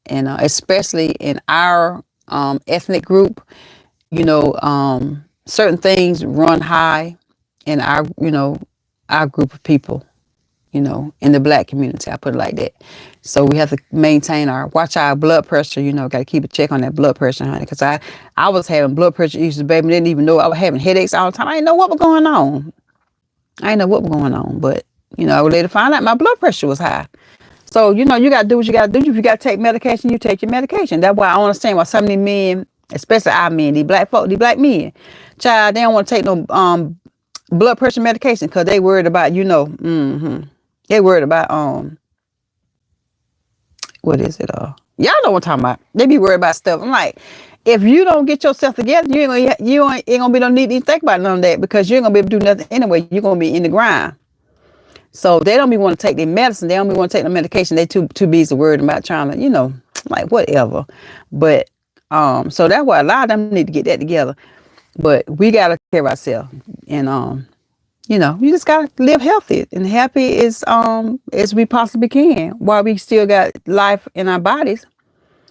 And especially in our ethnic group, certain things run high in our group of people, in the Black community. I put it like that. So we have to watch our blood pressure, got to keep a check on that blood pressure, honey. Because I was having blood pressure issues, baby. Didn't even know I was having headaches all the time. I didn't know what was going on. But, I would later find out my blood pressure was high. So, you got to do what you got to do. If you got to take medication, you take your medication. That's why I understand why some of these men, especially our men, these black men, child, they don't want to take no blood pressure medication because they worried about, they worried about, what is it? Y'all know what I'm talking about. They be worried about stuff. I'm like, if you don't get yourself together, you ain't gonna be no need to even think about none of that because you ain't gonna be able to do nothing anyway. You're gonna be in the grind. So they don't be want to take their medicine. They don't be want to take the medication. They too busy worried about trying to, like whatever. But so that's why a lot of them need to get that together. But we gotta take care of ourselves, and you just gotta live healthy and happy as we possibly can while we still got life in our bodies.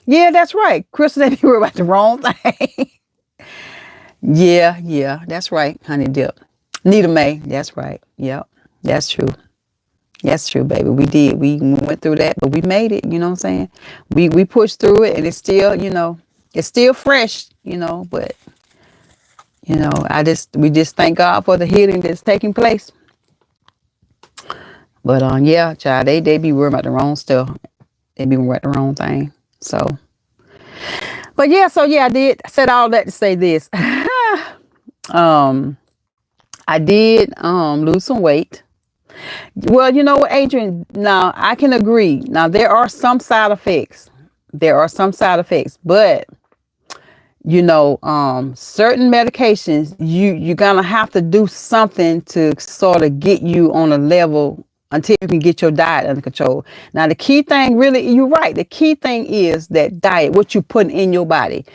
Yeah, that's right. Crystal, they be worried about the wrong thing. Yeah, that's right, honey dip. Nita Mae, that's right. Yep, that's true. That's true, baby. We did. We went through that, but we made it. You know what I'm saying? We pushed through it, and it's still, it's still fresh. But we just thank God for the healing that's taking place. But yeah, child, they be worried about the wrong stuff. They be worried about the wrong thing. So, but yeah, I said all that to say this. I did lose some weight. Well, you know what, Adrian, now I can agree. Now there are some side effects. But certain medications, you're gonna have to do something to sort of get you on a level until you can get your diet under control. Now the key thing, really, you're right. The key thing is that diet, what you put in your body.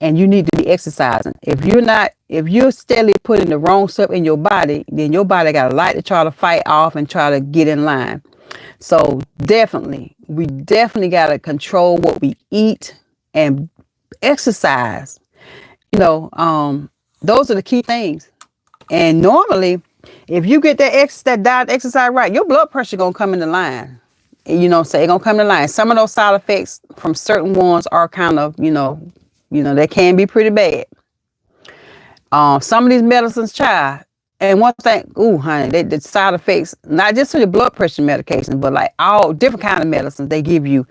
And you need to be exercising. If you're steadily putting the wrong stuff in your body, then your body got a lot to try to fight off and try to get in line. So we definitely got to control what we eat and exercise. Those are the key things. And normally, if you get that diet exercise right, your blood pressure gonna come into line. So it's gonna come into line. Some of those side effects from certain ones are kind of, they can be pretty bad. Some of these medicines, child, and one thing, honey, the side effects, not just for the blood pressure medication, but like all different kind of medicines they give you.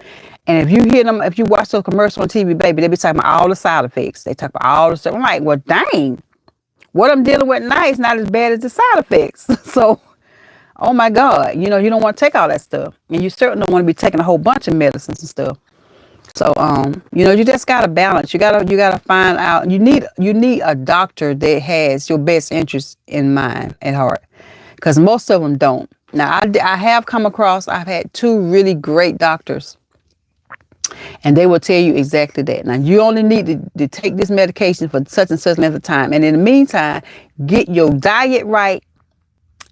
And if you hear them, if you watch those commercials on TV, baby, they be talking about all the side effects. They talk about all the stuff. I'm like, well, dang, what I'm dealing with now is not as bad as the side effects. So, oh my God, you don't want to take all that stuff. And you certainly don't want to be taking a whole bunch of medicines and stuff. So, you just gotta balance. You gotta find out. You need a doctor that has your best interest in mind at heart, because most of them don't. Now, I have come across. I've had two really great doctors, and they will tell you exactly that. Now, you only need to take this medication for such and such length of time, and in the meantime, get your diet right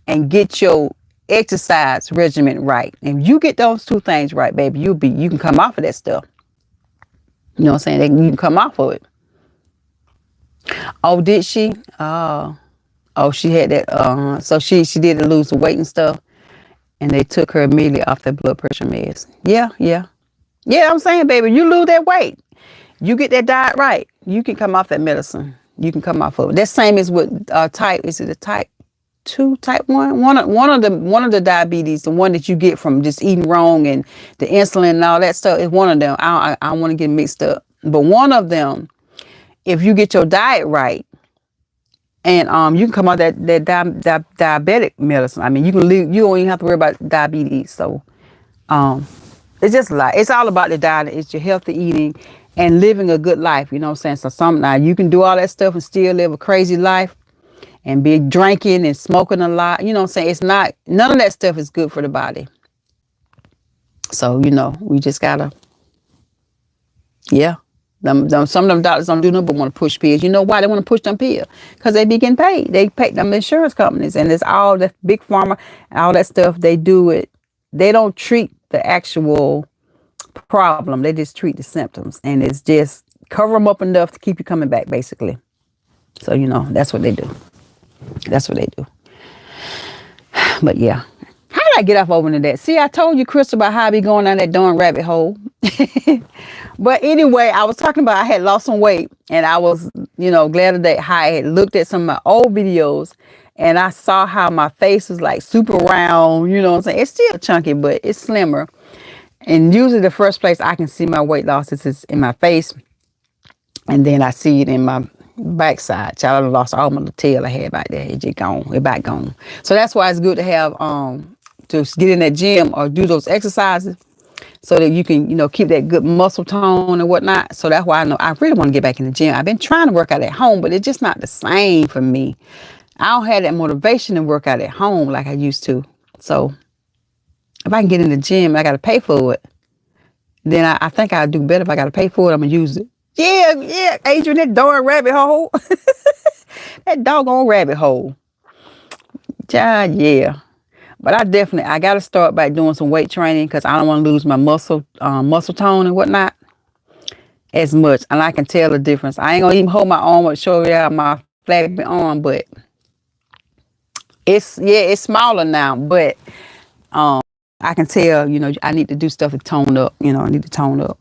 and get your exercise regimen right. And if you get those two things right, baby, you can come off of that stuff. You know what I'm saying? You can come off of it. Oh, did she? Oh, she had that. So she did lose the weight and stuff, and they took her immediately off that blood pressure meds. Yeah. Yeah, I'm saying, baby, you lose that weight. You get that diet right. You can come off that medicine. You can come off of it. That same is with type. Is it a type 2, type 1? One of the diabetes, the one that you get from just eating wrong and the insulin and all that stuff is one of them. I don't want to get mixed up. But one of them, if you get your diet right, and you can come out that diabetic medicine. I mean, you can live. You don't even have to worry about diabetes. So um, it's just like it's all about the diet. It's your healthy eating and living a good life. You know what I'm saying? So now you can do all that stuff and still live a crazy life and be drinking and smoking a lot. You know what I'm saying? It's not, none of that stuff is good for the body. So, we just gotta, yeah. Some of them doctors don't do nothing but want to push pills. You know why they want to push them pills? Because they be getting paid. They pay them insurance companies, and it's all the big pharma, all that stuff. They do it. They don't treat the actual problem. They just treat the symptoms, and it's just cover them up enough to keep you coming back, basically. So that's what they do. That's what they do. But yeah. How did I get off over into that? See, I told you, Crystal, about how I be going down that darn rabbit hole. But anyway, I was talking about I had lost some weight, and I was, glad that how I had looked at some of my old videos, and I saw how my face was like super round. You know what I'm saying? It's still chunky, but it's slimmer. And usually the first place I can see my weight loss is in my face, and then I see it in my backside. Child, I lost all my little tail I had back there. It just gone. It back gone. So that's why it's good to have to get in that gym or do those exercises so that you can, keep that good muscle tone and whatnot. So that's why I know I really want to get back in the gym. I've been trying to work out at home, but it's just not the same for me. I don't have that motivation to work out at home like I used to. So if I can get in the gym, I got to pay for it. Then I think I'll do better if I got to pay for it. I'm going to use it. Yeah, Adrian, that darn rabbit hole. That doggone rabbit hole. Yeah. But I got to start by doing some weight training because I don't want to lose my muscle tone and whatnot as much. And I can tell the difference. I ain't going to even hold my arm up, show you my flabby arm, but it's smaller now. But I can tell, I need to do stuff to tone up. I need to tone up.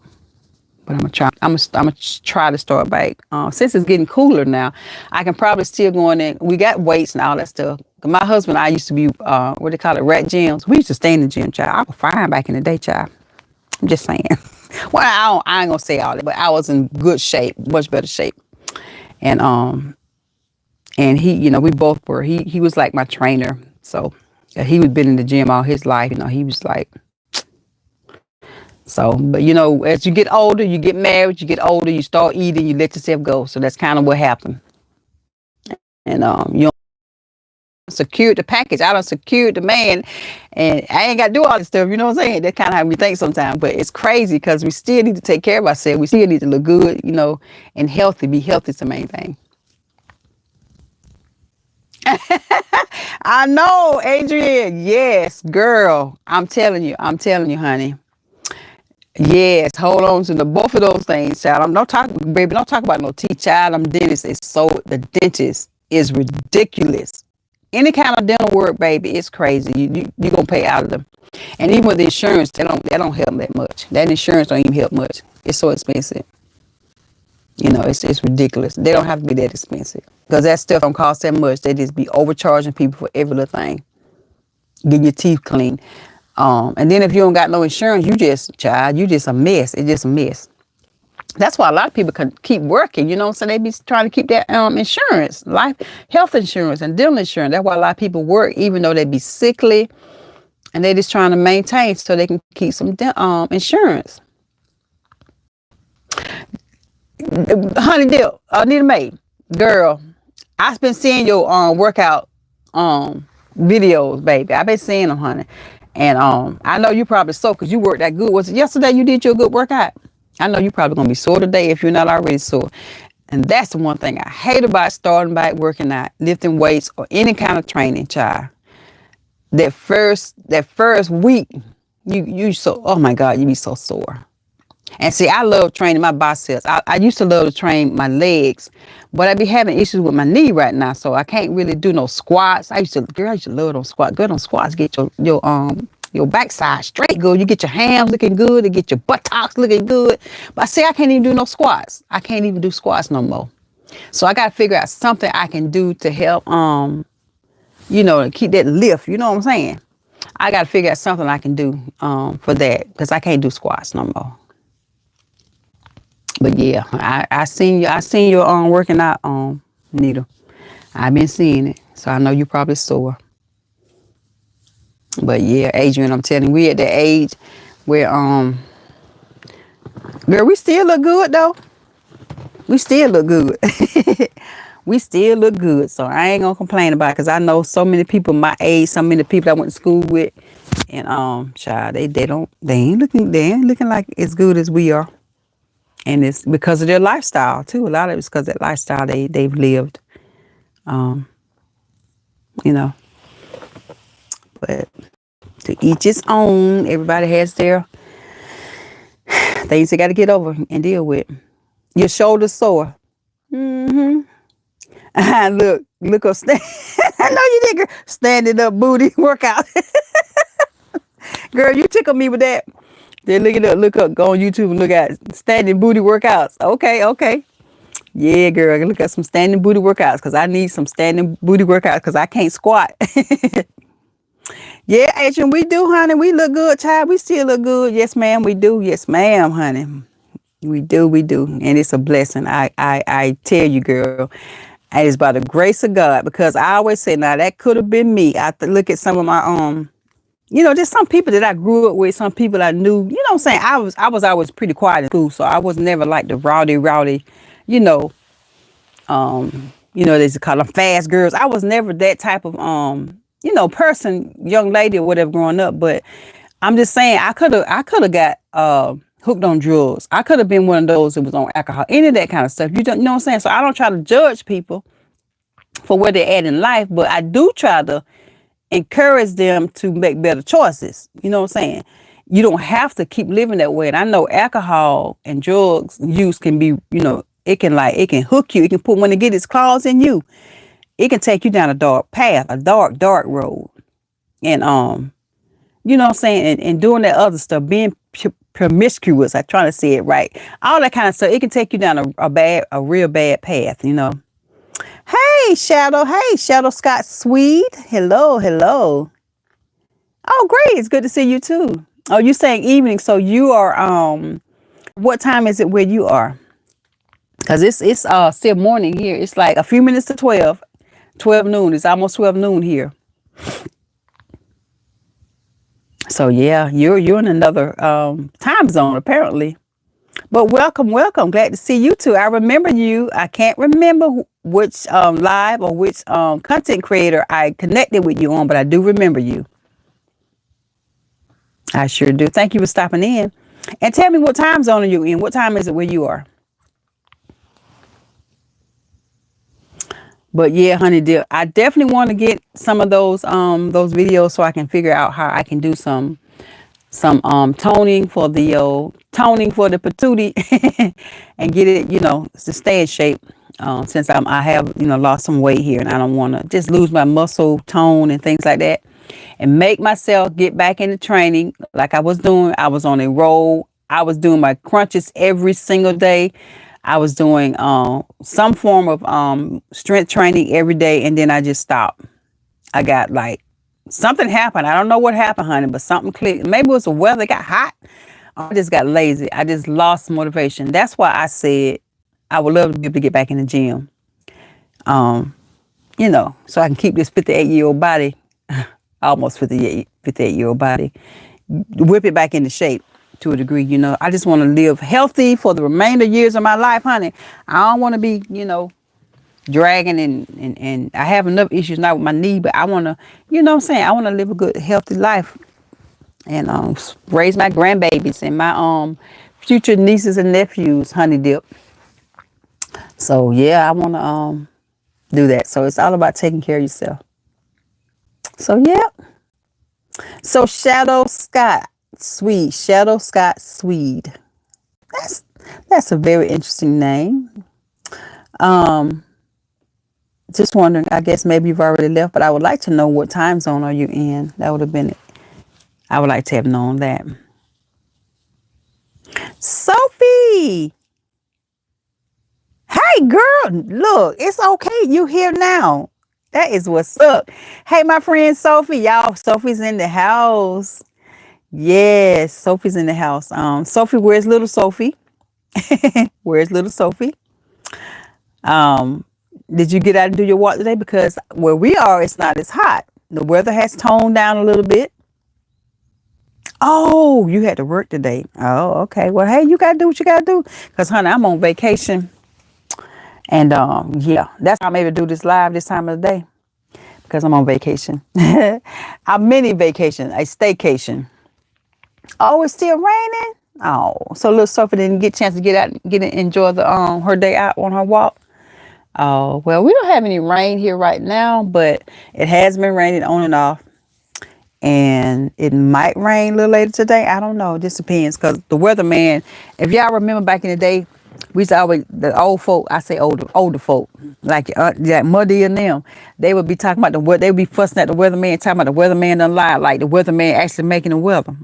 But I'm gonna try to start back. Since it's getting cooler now, I can probably still go in there. We got weights and all that stuff. My husband and I used to be what they call it, rat gyms. We used to stay in the gym, child. I was fine back in the day, child. I'm just saying. Well, I ain't gonna say all that, but I was in good shape, much better shape. And he, we both were. He was like my trainer, so he was been in the gym all his life. He was like. So, but as you get older, you get married, you get older, you start eating, you let yourself go. So that's kind of what happened. And you secured the package. I done secured the man, and I ain't got to do all this stuff. You know what I'm saying? That's kind of how we think sometimes. But it's crazy because we still need to take care of ourselves. We still need to look good, and healthy. Be healthy is the main thing. I know, Adrian. Yes, girl. I'm telling you, honey. Yes, hold on to both of those things, child. Don't talk about no teeth, child. The dentist is ridiculous. Any kind of dental work, baby, it's crazy. You gonna pay out of them. And even with the insurance, they don't help that much. That insurance don't even help much. It's so expensive. It's ridiculous. They don't have to be that expensive. Because that stuff don't cost that much. They just be overcharging people for every little thing. Getting your teeth clean. And then if you don't got no insurance, you just a mess. It's just a mess. That's why a lot of people can keep working, so they be trying to keep that insurance, health insurance and dental insurance. That's why a lot of people work, even though they be sickly, and they just trying to maintain so they can keep some insurance. Honey Dip, Anita Mae, girl, I've been seeing your workout videos, baby. I've been seeing them, honey. And I know you probably sore because you worked that good. Was it yesterday you did your good workout? I know you probably going to be sore today if you're not already sore. And that's the one thing I hate about starting back working out, lifting weights or any kind of training, child. That first week, you so, oh my God, you be so sore. And see, I love training my biceps. I used to love to train my legs, but I be having issues with my knee right now, so I can't really do no squats. I used to love those squats. Girl, those squats get your your backside straight good. You get your hams looking good. You get your buttocks looking good. But see, I can't even do no squats. I can't even do squats no more. So I got to figure out something I can do to help, to keep that lift. You know what I'm saying? I got to figure out something I can do for that because I can't do squats no more. But yeah, I seen you working out, Nita. I've been seeing it, so I know you probably sore. But yeah, Adrian, I'm telling you, we at the age where girl, we still look good though. We still look good. We still look good, so I ain't gonna complain about it because I know so many people my age, so many people I went to school with, and child, they ain't looking like as good as we are. And it's because of their lifestyle too. A lot of it's because of that lifestyle they've lived. You know. But to each its own. Everybody has their things they got to get over and deal with. Your shoulders sore. Mm-hmm. Look up. I know you did, girl. Standing up booty workout. Girl, you tickle me with that. Then look up, go on YouTube and look at standing booty workouts. Okay. Yeah, girl, look at some standing booty workouts because I need some standing booty workouts because I can't squat. Yeah, Adrian, we do, honey. We look good, child. We still look good. Yes, ma'am, we do. Yes, ma'am, honey. We do. And it's a blessing. I tell you, girl. And it's by the grace of God because I always say, now that could have been me. I look at some of my just some people that I grew up with, some people I knew, you know what I'm saying? I was always pretty quiet in school, so I was never like the rowdy, they used to call them fast girls. I was never that type of person, young lady or whatever growing up, but I'm just saying I could have got hooked on drugs. I could have been one of those that was on alcohol, any of that kind of stuff. You know what I'm saying? So I don't try to judge people for where they're at in life, but I do try to encourage them to make better choices. You know what I'm saying? You don't have to keep living that way. And I know alcohol and drugs use can be, it can hook you. It can put, when it get its claws in you, it can take you down a dark path, a dark road. And, you know what I'm saying? And doing that other stuff, being promiscuous, I'm trying to say it right. All that kind of stuff, it can take you down a real bad path, Hey, Shadow Scott Swede. Hello. Oh, great. It's good to see you too. Oh, you saying evening. So you are, what time is it where you are? Because it's still morning here. It's like a few minutes to 12 noon. It's almost 12 noon here. So yeah, you're in another time zone apparently. But welcome. Glad to see you too. I remember you. I can't remember which live or which content creator I connected with you on, but I do remember you. I sure do. Thank you for stopping in. And tell me what time zone are you in? What time is it where you are? But yeah, honey dear, I definitely want to get some of those videos so I can figure out how I can do some toning for the patootie and get it, to stay in shape. Since I have, lost some weight here and I don't want to just lose my muscle tone and things like that, and make myself get back into training like I was doing. I was on a roll. I was doing my crunches every single day. I was doing some form of strength training every day, and then I just stopped. I got something happened. I don't know what happened, honey, but something clicked. Maybe it was the weather got hot. I just got lazy. I just lost motivation. That's why I said I would love to be able to get back in the gym. So I can keep this 58-year-old body, almost 58-year-old body, whip it back into shape to a degree. I just want to live healthy for the remainder years of my life, honey. I don't want to be, dragging and I have enough issues now with my knee, but I want to, what I'm saying? I want to live a good, healthy life and raise my grandbabies and my future nieces and nephews, honey dip. So yeah, I want to do that. So it's all about taking care of yourself. So yeah. So Shadow Scott Swede. That's a very interesting name. Just wondering, I guess maybe you've already left, but I would like to know what time zone are you in. That would have been it. I would like to have known that. Sophie, hey girl, look, it's okay. You here now. That is what's up. Hey, my friend Sophie, y'all. Sophie's in the house. Yes, Sophie's in the house. Sophie, where's little Sophie? Where's little Sophie? Um, did you get out and do your walk today? Because where we are, it's not as hot. The weather has toned down a little bit. Oh, you had to work today. Oh, okay. Well, hey, you gotta do what you gotta do. Cause honey, I'm on vacation. And yeah, that's why I'm able to do this live this time of the day. Because I'm on vacation. A mini vacation, a staycation. Oh, it's still raining? Oh, so little Sophie didn't get a chance to get out, enjoy the her day out on her walk. Oh, well, we don't have any rain here right now, but it has been raining on and off. And it might rain a little later today. I don't know. It just depends. Because the weatherman, if y'all remember back in the day, we used to always, the old folk, I say older folk, like Muddy and them, they would be talking about the weather. They would be fussing at the weatherman, talking about the weatherman done lied, like the weatherman actually making the weather.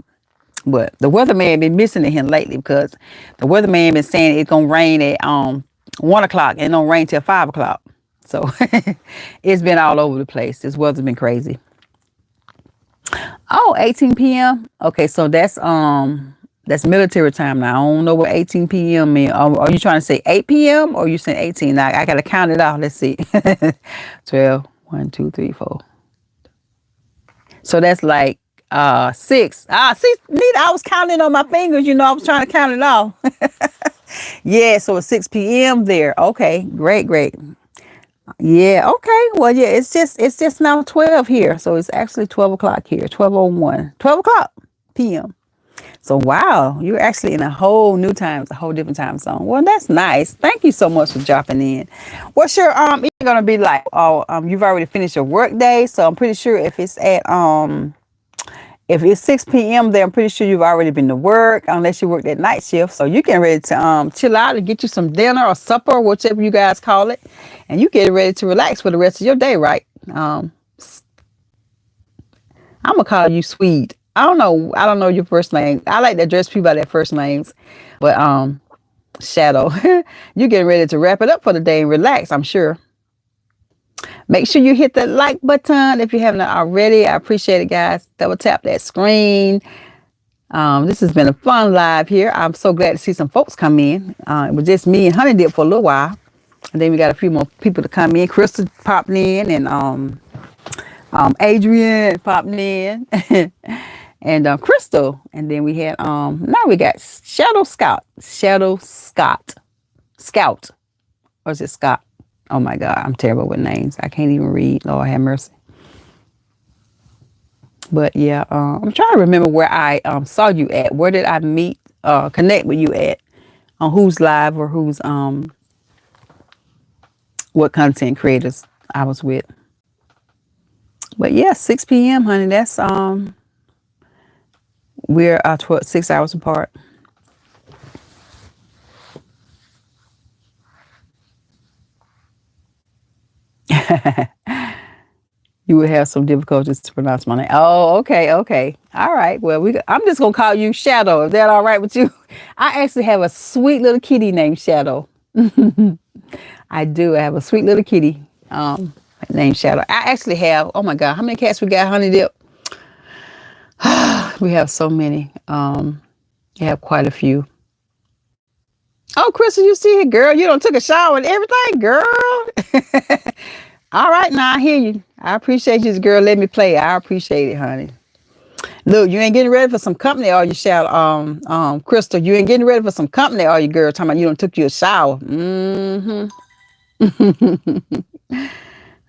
But the weatherman been missing to him lately because the weatherman been saying it's gonna rain at 1 o'clock and it don't rain till 5 o'clock. So it's been all over the place. This weather's been crazy. Oh, 18 p.m. Okay, so that's military time now. I don't know what 18 p.m. mean. Are you trying to say 8 p.m. or you saying 18? Now I gotta count it out. Let's see. 12, 1, 2, 3, 4. So that's like 6. See, Nita, I was counting on my fingers, I was trying to count it off. Yeah, so it's 6 p.m. there. Okay, great. Yeah, okay. Well, yeah, it's just now 12 here. So it's actually 12 o'clock here. 12:01. 12 o'clock p.m. So wow, you're actually in a whole new time, a whole different time zone. Well, that's nice. Thank you so much for dropping in. What's your you're gonna be like? Oh, you've already finished your work day, so I'm pretty sure if it's at if it's 6 p.m. there, I'm pretty sure you've already been to work, unless you work that night shift. So you're getting ready to chill out and get you some dinner or supper, or whichever you guys call it, and you getting ready to relax for the rest of your day, right? I'm gonna call you Sweet. I don't know your first name. I like to address people by their first names, but Shadow, you're getting ready to wrap it up for the day and relax, I'm sure. Make sure you hit that like button if you haven't already. I appreciate it, guys. Double tap that screen. This has been a fun live here. I'm so glad to see some folks come in. It was just me and Honey Dip for a little while. And then we got a few more people to come in. Crystal popped in and Adrian popped in. And Crystal. And then we had now we got Shadow Scott. Scout. Or is it Scott? Oh my God, I'm terrible with names. I can't even read. Lord have mercy. But yeah, I'm trying to remember where I saw you at. Where did I connect with you at? On who's live or who's what content creators I was with. But yeah, 6 p.m. honey. That's we're 6 hours apart. You would have some difficulties to pronounce my name. Oh, okay. All right. Well, I'm just gonna call you Shadow. Is that all right with you? I actually have a sweet little kitty named Shadow. I do. I have a sweet little kitty named Shadow. I actually have. Oh my God, how many cats we got, Honey Dip? We have so many. We have quite a few. Oh, Crystal, you see it, girl. You done took a shower and everything, girl. All right, now I hear you. I appreciate you, girl. Let me play. I appreciate it, honey. Look, you ain't getting ready for some company, are you, Shadow? Crystal, you ain't getting ready for some company, are you, girl? Talking about you done took you a shower. Mm-hmm.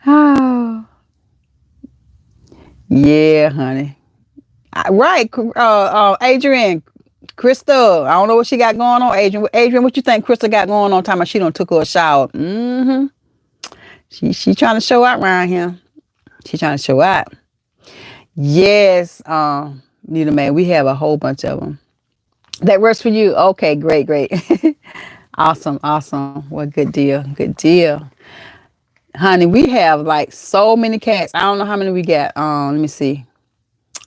Oh, yeah, honey. Right, Adrian. Crystal, I don't know what she got going on, Adrian. Adrian, what you think Crystal got going on? Time she done took her a shower. Mm-hmm. She trying to show out around here. She trying to show out. Yes, Nita, man, we have a whole bunch of them. That works for you. Okay, great. Awesome. Well, good deal. Honey, we have like so many cats. I don't know how many we got. Let me see.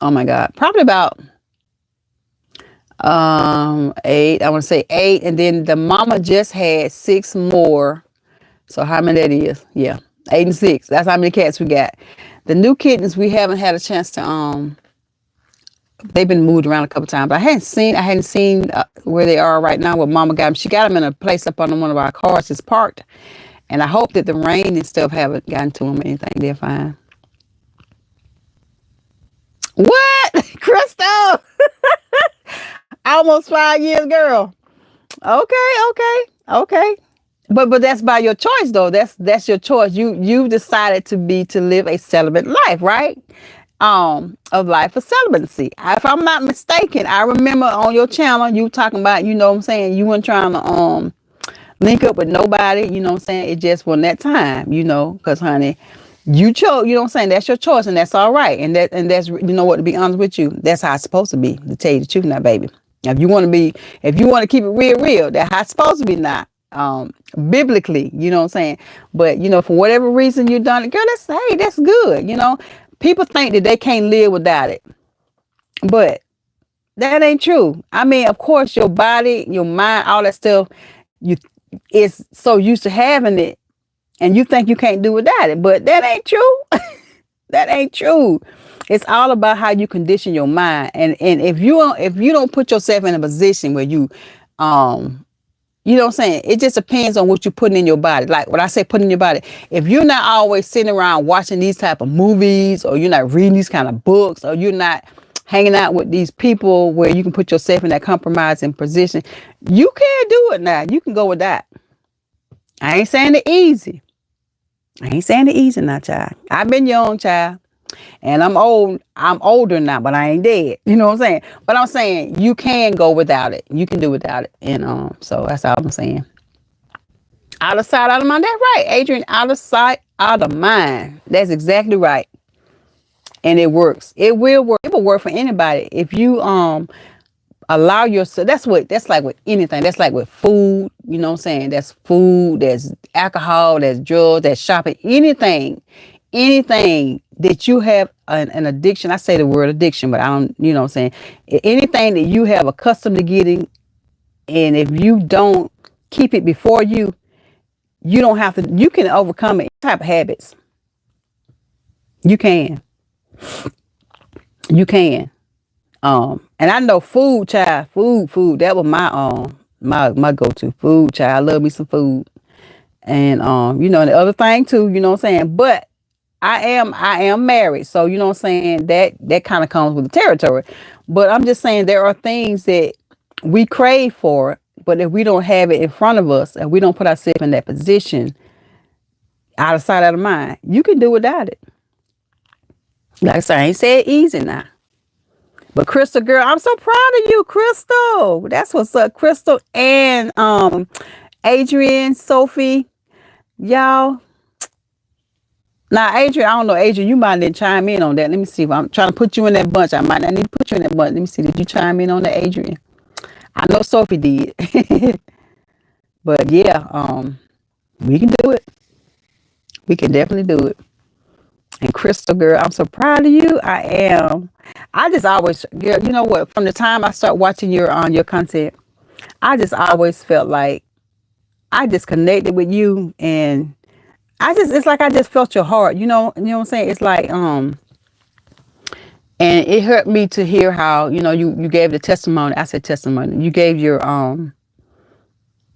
oh my God, probably about 8. I want to say 8, and then the mama just had 6 more. So how many that is? Yeah, 8 and 6. That's how many cats we got. The new kittens we haven't had a chance to they've been moved around a couple times. But I hadn't seen where they are right now. Where Mama got them. She got them in a place up on one of our cars that's parked, and I hope that the rain and stuff haven't gotten to them or anything. They're fine. What, Crystal? Almost 5 years, girl. Okay, okay, okay. But that's by your choice though. That's your choice. You decided to live a celibate life, right? Of life of celibacy. If I'm not mistaken, I remember on your channel you talking about, you know what I'm saying, you weren't trying to link up with nobody, you know what I'm saying? It just wasn't that time, because honey, you chose, you know what I'm saying? That's your choice and that's all right. And that's you know what, to be honest with you, that's how it's supposed to be, to tell you the truth now, baby. If you want to keep it real, that's how it's supposed to be now. Biblically, you know what I'm saying? But for whatever reason you done it, girl, that's good. People think that they can't live without it. But that ain't true. I mean, of course, your body, your mind, all that stuff, you is so used to having it, and you think you can't do without it. But that ain't true. That ain't true. It's all about how you condition your mind. And if you don't put yourself in a position where you know what I'm saying? It just depends on what you're putting in your body. Like when I say put in your body, if you're not always sitting around watching these type of movies, or you're not reading these kind of books, or you're not hanging out with these people where you can put yourself in that compromising position, you can't do it now. You can go with that. I ain't saying it easy. I ain't saying it easy now, child. I've been young, child. And I'm old. I'm older now, but I ain't dead. You know what I'm saying? But I'm saying you can go without it. You can do without it. And so that's all I'm saying. Out of sight, out of mind. That's right, Adrian. Out of sight, out of mind. That's exactly right. And it works. It will work. It will work for anybody if you allow yourself. That's like with anything. That's like with food. You know what I'm saying? That's food. There's alcohol. There's drugs. There's shopping. Anything that you have an addiction. I say the word addiction, but I don't, you know what I'm saying? Anything that you have accustomed to getting, and if you don't keep it before you, you don't have to, you can overcome it. Type of habits. You can. You can. And I know food, child, food. That was my go-to food, child. I love me some food. And and the other thing too, you know what I'm saying? But I am married, so you know what I'm saying, that kind of comes with the territory. But I'm just saying there are things that we crave for, but if we don't have it in front of us and we don't put ourselves in that position, out of sight, out of mind, you can do without it. Like I said, I ain't say it easy now. But Crystal, girl, I'm so proud of you, Crystal. That's what's up, Crystal and Adrian, Sophie, y'all. Now, Adrian, I don't know, Adrian, you might need to chime in on that. Let me see. If I'm trying to put you in that bunch, I might not need to put you in that bunch. Let me see. Did you chime in on that, Adrian? I know Sophie did. But yeah, we can do it. We can definitely do it. And Crystal, girl, I'm so proud of you. I am. I just always, girl, you know what? From the time I start watching your content, I just always felt like I just connected with you, and it's like I just felt your heart, what I'm saying? It's like, and it hurt me to hear how, you gave the testimony. I said testimony. You gave your,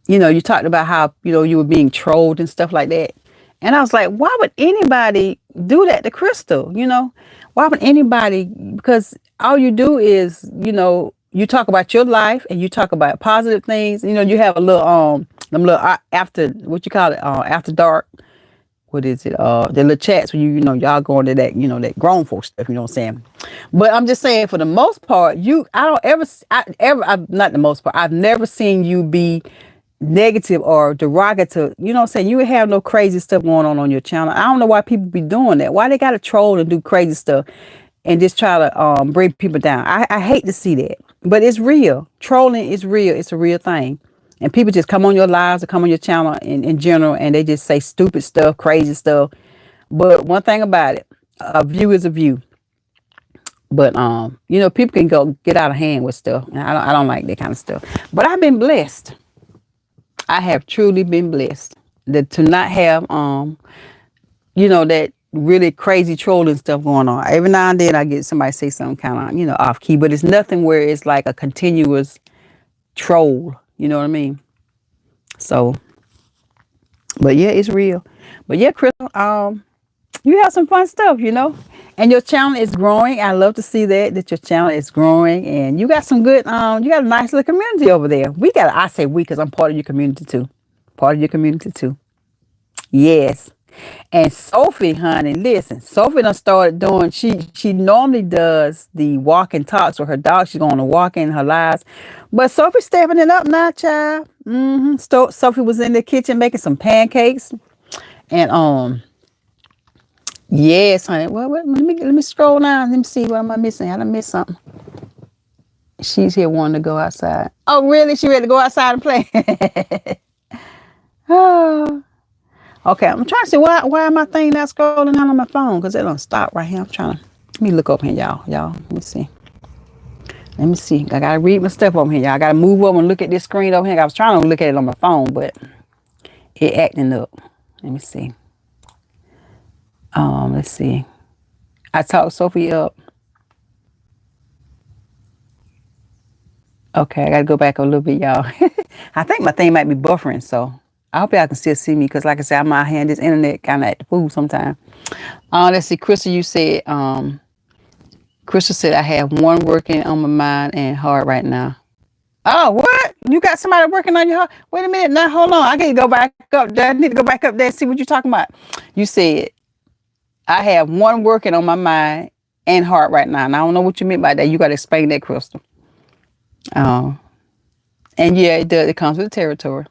you talked about how, you were being trolled and stuff like that. And I was like, why would anybody do that to Crystal? Why would anybody? Because all you do is, you talk about your life and you talk about positive things. You have a little, after, what you call it, after dark. What is it? The little chats where y'all go into that, that grown folk stuff, you know what I'm saying? But I'm just saying, for the most part, I'm not the most part, I've never seen you be negative or derogatory, you know what I'm saying? You have no crazy stuff going on your channel. I don't know why people be doing that. Why they got to troll and do crazy stuff and just try to bring people down. I hate to see that, but it's real. Trolling is real. It's a real thing. And people just come on your lives or come on your channel in general, and they just say stupid stuff, crazy stuff. But one thing about it, a view is a view. But people can go get out of hand with stuff, and I don't like that kind of stuff. But I've been blessed. I have truly been blessed that to not have that really crazy trolling stuff going on. Every now and then I get somebody say something kind of off key, but it's nothing where it's like a continuous troll. You know what I mean? So, but yeah, it's real. But yeah, Crystal, you have some fun stuff, and your channel is growing. I love to see that your channel is growing, and you got some good, you got a nice little community over there. I say we, because I'm part of your community too. Part of your community too. Yes. And Sophie, honey, listen, Sophie done started doing, she normally does the walk and talks with her dog. She's going to walk in her lives. But Sophie's stepping it up now, child. Sophie was in the kitchen making some pancakes. And yes, honey. Well, let me scroll down. Let me see what am I missing. I done missed something. She's here wanting to go outside. Oh, really? She ready to go outside and play? Oh. Okay, I'm trying to see why my thing not scrolling down on my phone, because it don't stop right here. Let me look up here, y'all. Let me see. I gotta read my stuff over here, y'all. I gotta move over and look at this screen over here. I was trying to look at it on my phone, but it acting up. Let me see. Let's see. I talked Sophie up. Okay, I gotta go back a little bit, y'all. I think my thing might be buffering, so I hope y'all can still see me, because like I said, I'm out here in this internet kind of at the food sometimes. Let's see, Crystal, you said, Crystal said, I have one working on my mind and heart right now. Oh, what? You got somebody working on your heart? Wait a minute. Now, hold on. I need to go back up there. I need to go back up there and see what you're talking about. You said, I have one working on my mind and heart right now. And I don't know what you meant by that. You got to explain that, Crystal. And yeah, it does. It comes with the territory.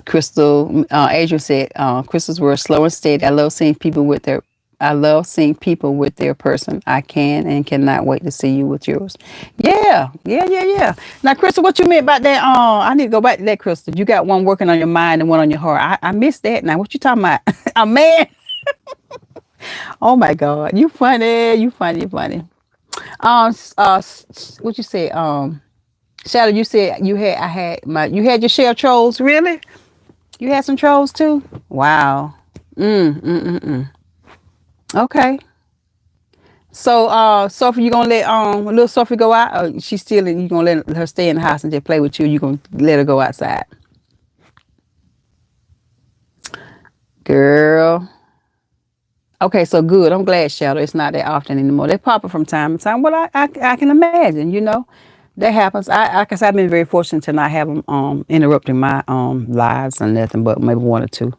Crystal, Adrian said, Crystal's were slow and steady. I love seeing people with their person. I can and cannot wait to see you with yours. Yeah. Now, Crystal, what you meant about that? I need to go back to that, Crystal. You got one working on your mind and one on your heart. I missed that. Now, what you talking about? A man. Oh my God, you funny. You funny. What you say? Shadow, you said you had your share of trolls. Really? You had some trolls too? Wow. Okay. So, Sophie, you gonna let little Sophie go out, or she's still you gonna let her stay in the house and just play with you? You gonna let her go outside? Girl. Okay, so good. I'm glad, Shadow. It's not that often anymore. They pop up from time to time. Well, I can imagine. That happens. Like I said, I've been very fortunate to not have them interrupting my lives or nothing, but maybe one or two.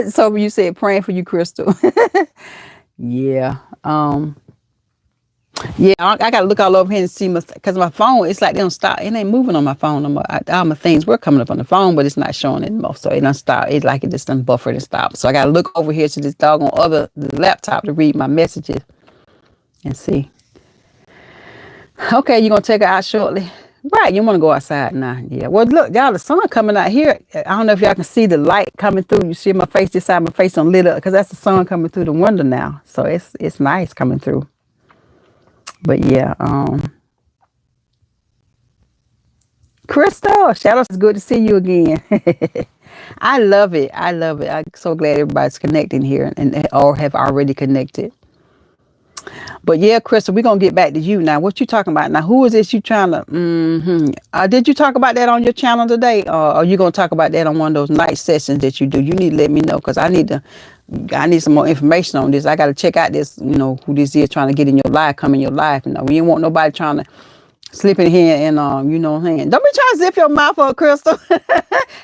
So you said praying for you, Crystal. Yeah. Yeah, I gotta look all over here and see because my phone, it's like they don't stop. It ain't moving on my phone no more. All my things were coming up on the phone, but it's not showing anymore. So it don't stop. It's like it just done buffered and stopped. So I gotta look over here to this doggone the laptop to read my messages and see. Okay, you're gonna take her out shortly. Right, you want to go outside now. Yeah. Well, look, y'all, the sun coming out here. I don't know if y'all can see the light coming through. You see my face, this side of my face on lit up, because that's the sun coming through the window now. So it's nice coming through. But yeah, Crystal, Shadows, it's good to see you again. I love it. I'm so glad everybody's connecting here and or have already connected. But yeah, Crystal, we're going to get back to you now. What you talking about now? Who is this you trying to... did you talk about that on your channel today? Or are you going to talk about that on one of those night sessions that you do? You need to let me know, because I need some more information on this. I got to check out this, who this is trying to get in your life, come in your life. We ain't want nobody trying to slip in here and, you know what I'm saying? Don't be trying to zip your mouth up, Crystal.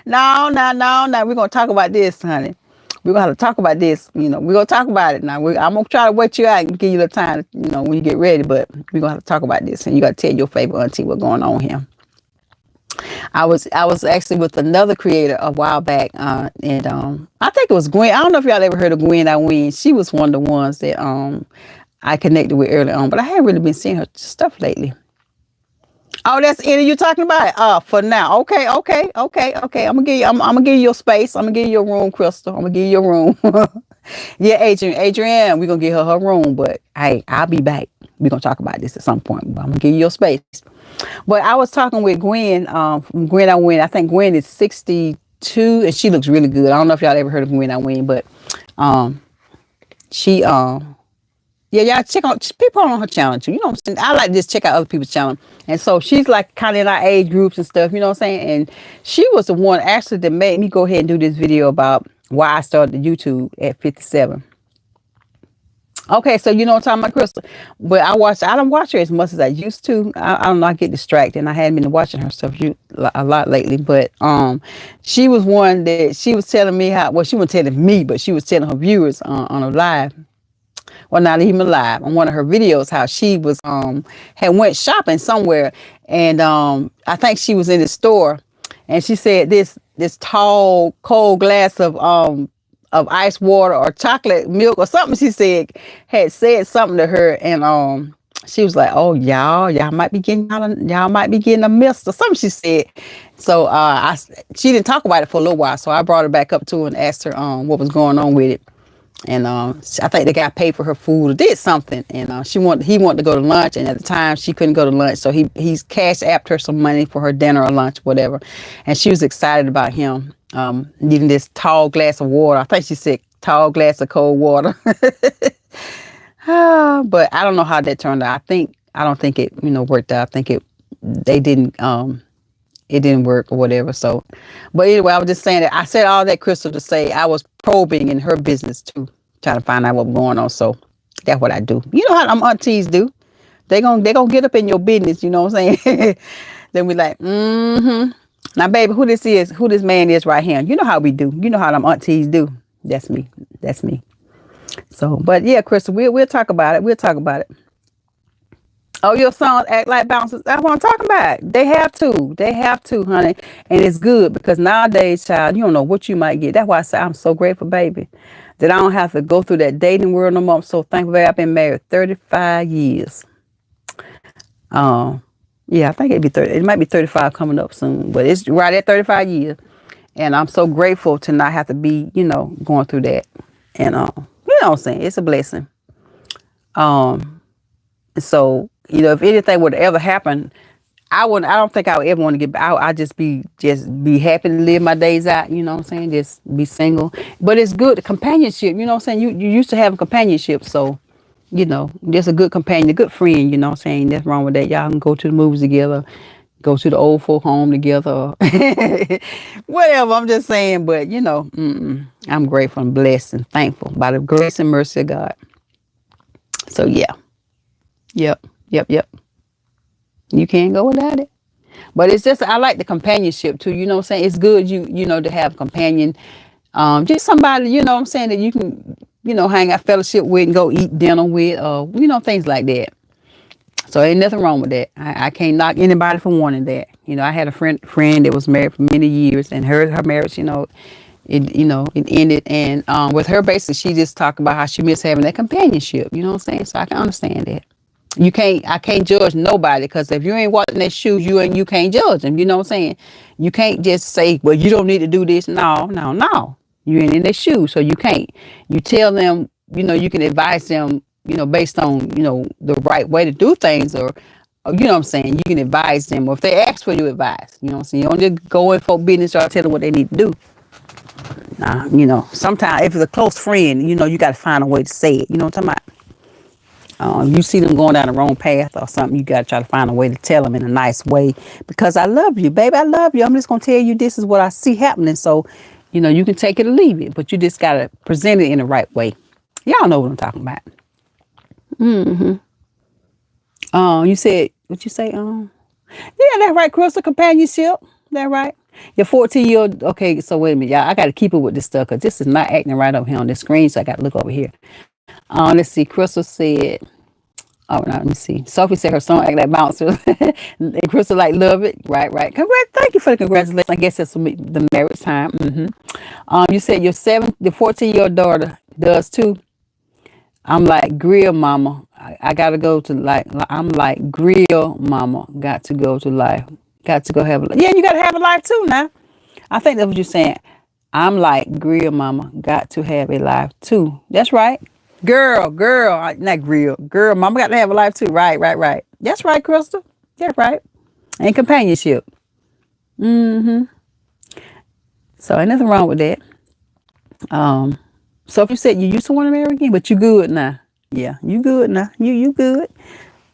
No. We're going to talk about this, honey. We're going to have to talk about this. We're going to talk about it now. I'm going to try to wait you out and give you a little time, when you get ready. But we're going to have to talk about this. And you got to tell your favorite auntie what's going on here. I was actually with another creator a while back. And I think it was Gwen. I don't know if y'all ever heard of Gwen I Win. She was one of the ones that I connected with early on. But I haven't really been seeing her stuff lately. Oh, that's any you talking about? For now. Okay, okay, okay, okay. I'm gonna give you your space. I'm gonna give you your room, Crystal. I'm gonna give you your room. Yeah, Adrienne, we're gonna get her room, but hey, I'll be back. We're gonna talk about this at some point. But I'm gonna give you your space. But I was talking with Gwen, from Gwen I Win. I think Gwen is 62 and she looks really good. I don't know if y'all ever heard of Gwen I Win, but um she yeah, y'all check out people on her channel too. You know what I'm saying? I like to just check out other people's channel. And so she's like kind of in our age groups and stuff, you know what I'm saying? And she was the one actually that made me go ahead and do this video about why I started YouTube at 57. Okay, so you know what I'm talking about, Crystal. But I don't watch her as much as I used to. I don't know, I get distracted and I hadn't been watching her stuff a lot lately. But she was one that she was telling me how, well, she wasn't telling me, but she was telling her viewers on a live, well, not even live, on one of her videos, how she was had went shopping somewhere, and I think she was in the store, and she said this tall cold glass of ice water or chocolate milk or something, she said, had said something to her, and she was like, oh, y'all might be getting y'all might be getting a mist or something, she said. So she didn't talk about it for a little while, so I brought her back up to her and asked her what was going on with it. And I think the guy paid for her food or did something, and he wanted to go to lunch, and at the time she couldn't go to lunch, so he's cash apped her some money for her dinner or lunch, whatever, and she was excited about him needing this tall glass of water. I think she said tall glass of cold water. But I don't know how that turned out. I don't think it worked out. I think it didn't work or whatever. So, but anyway, I was just saying that I said all that, Crystal, to say I was probing in her business too, trying to find out what was going on. So that's what I do. You know how them aunties do. They gonna get up in your business. You know what I'm saying? Then we like, now, baby, who this man is right here. You know how we do. You know how them aunties do. That's me. That's me. So, but yeah, Crystal, we'll talk about it. We'll talk about it. Oh, your songs act like bouncers. That's what I'm talking about. They have to. They have to, honey. And it's good because nowadays, child, you don't know what you might get. That's why I say I'm so grateful, baby, that I don't have to go through that dating world no more. I'm so thankful, baby. I've been married 35 years. Yeah, I think it'd be 30. It might be 35 coming up soon, but it's right at 35 years. And I'm so grateful to not have to be, going through that. And, you know what I'm saying? It's a blessing. So, if anything would ever happen, I don't think I would ever want to get back. I just be happy to live my days out. You know what I'm saying? Just be single. But it's good. The companionship, you know what I'm saying? You used to have a companionship. So, just a good companion, a good friend, you know what I'm saying? Nothing wrong with that. Y'all can go to the movies together, go to the old folk home together, whatever. I'm just saying. But, I'm grateful and blessed and thankful by the grace and mercy of God. So, yeah. Yep. You can't go without it. But it's just, I like the companionship too. You know what I'm saying? It's good, to have a companion. Just somebody, you know what I'm saying, that you can, hang out, fellowship with and go eat dinner with, or, things like that. So ain't nothing wrong with that. I can't knock anybody for wanting that. I had a friend that was married for many years, and her marriage, it ended. And with her, basically, she just talked about how she missed having that companionship. You know what I'm saying? So I can understand that. I can't judge nobody, because if you ain't walking their shoes, you can't judge them. You know what I'm saying? You can't just say, well, you don't need to do this. No. You ain't in their shoes, so you can't. You tell them, you can advise them, based on, the right way to do things, or you know what I'm saying? You can advise them, or if they ask for your advice, you know what I'm saying? You don't just go in for business or tell them what they need to do. Nah, sometimes if it's a close friend, you got to find a way to say it. You know what I'm talking about? You see them going down the wrong path or something, you got to try to find a way to tell them in a nice way, because I love you, baby. I love you. I'm just going to tell you this is what I see happening. So, you can take it or leave it, but you just got to present it in the right way. Y'all know what I'm talking about. You said, what you say? Yeah, that's right, Crystal. Companionship. That right. Your 14-year-old. Okay, so wait a minute, y'all. I got to keep it with this stuff, because this is not acting right over here on the screen, so I got to look over here. Let's see. Crystal said, oh, no, let me see. Sophie said her song act like bouncers. And Crystal like, love it. Right. Congrats. Thank you for the congratulations. I guess that's the marriage time. You said your 14-year-old daughter does too. I'm like, grill mama. I gotta go to I'm like grill mama. Got to go to life. Got to go have a life. Yeah, you gotta have a life too now. I think that's what you're saying. I'm like grill mama. Got to have a life too. That's right. Girl, not grill. Girl, mama got to have a life too. Right. That's right, Crystal. That's right. And companionship. Mm-hmm. So ain't nothing wrong with that. So if you said you used to want to marry again, but you good now. Yeah, you good now. You good.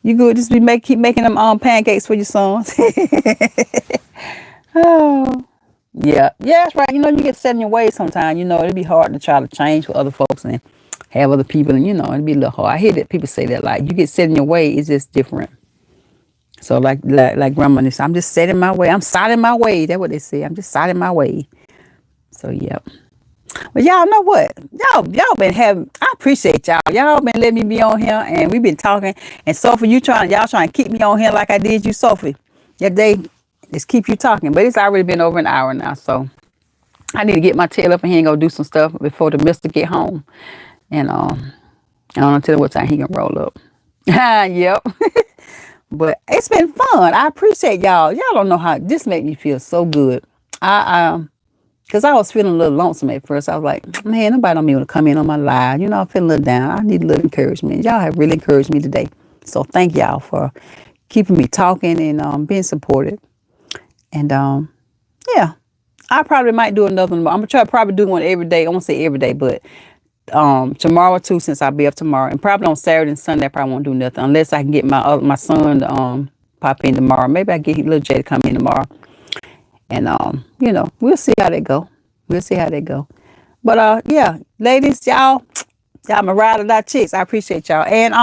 You good. Just keep making them pancakes for your sons. Oh. Yeah, that's right. You get set in your ways sometimes. It'd be hard to try to change for other folks and have other people, and it'd be a little hard. I hear that people say that, like, you get set in your way, it's just different. So like grandma said, I'm just set in my way. I'm side in my way. That's what they say. I'm just side in my way. So yeah. But y'all know what? Y'all been having. I appreciate y'all. Y'all been letting me be on here, and we've been talking. And Sophie, y'all trying to keep me on here like I did you, Sophie. That day, just keep you talking. But it's already been over an hour now, so I need to get my tail up and he ain't gonna do some stuff before the mister get home. And I don't know tell you what time he can roll up. Yep. But it's been fun. I appreciate y'all. Y'all don't know how this made me feel so good. Because I was feeling a little lonesome at first. I was like, man, nobody don't want to come in on my live. I'm feeling a little down. I need a little encouragement. Y'all have really encouraged me today. So thank y'all for keeping me talking and being supportive. And yeah, I probably might do another one. I'm going to try to probably do one every day. I won't say every day, but tomorrow too, since I'll be up tomorrow. And probably on Saturday and Sunday, I probably won't do nothing. Unless I can get my son to pop in tomorrow. Maybe I get little Jay to come in tomorrow. And, we'll see how they go. But, yeah, ladies, y'all my ride or die chicks. I appreciate y'all. And,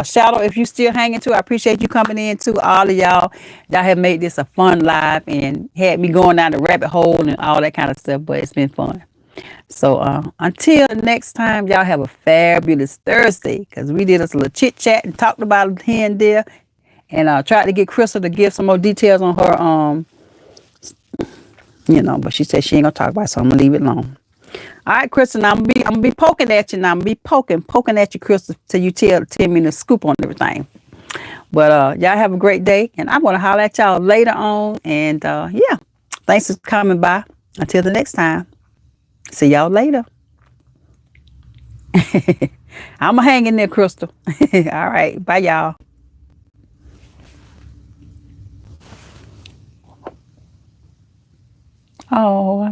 Shadow, if you still hanging too, I appreciate you coming in too. All of y'all have made this a fun live and had me going down the rabbit hole and all that kind of stuff. But it's been fun. So, until next time, y'all have a fabulous Thursday. Because we did us a little chit chat and talked about it here and there. And, tried to get Crystal to give some more details on her, but she said she ain't gonna talk about it, so I'm gonna leave it alone. All right, Crystal, I'm gonna be poking at you now. I'm gonna be poking at you, Crystal, till you tell me the scoop on everything. But y'all have a great day, and I'm gonna holler at y'all later on. And yeah, thanks for coming by. Until the next time, see y'all later. I'm gonna hang in there, Crystal. All right, bye, y'all. Oh,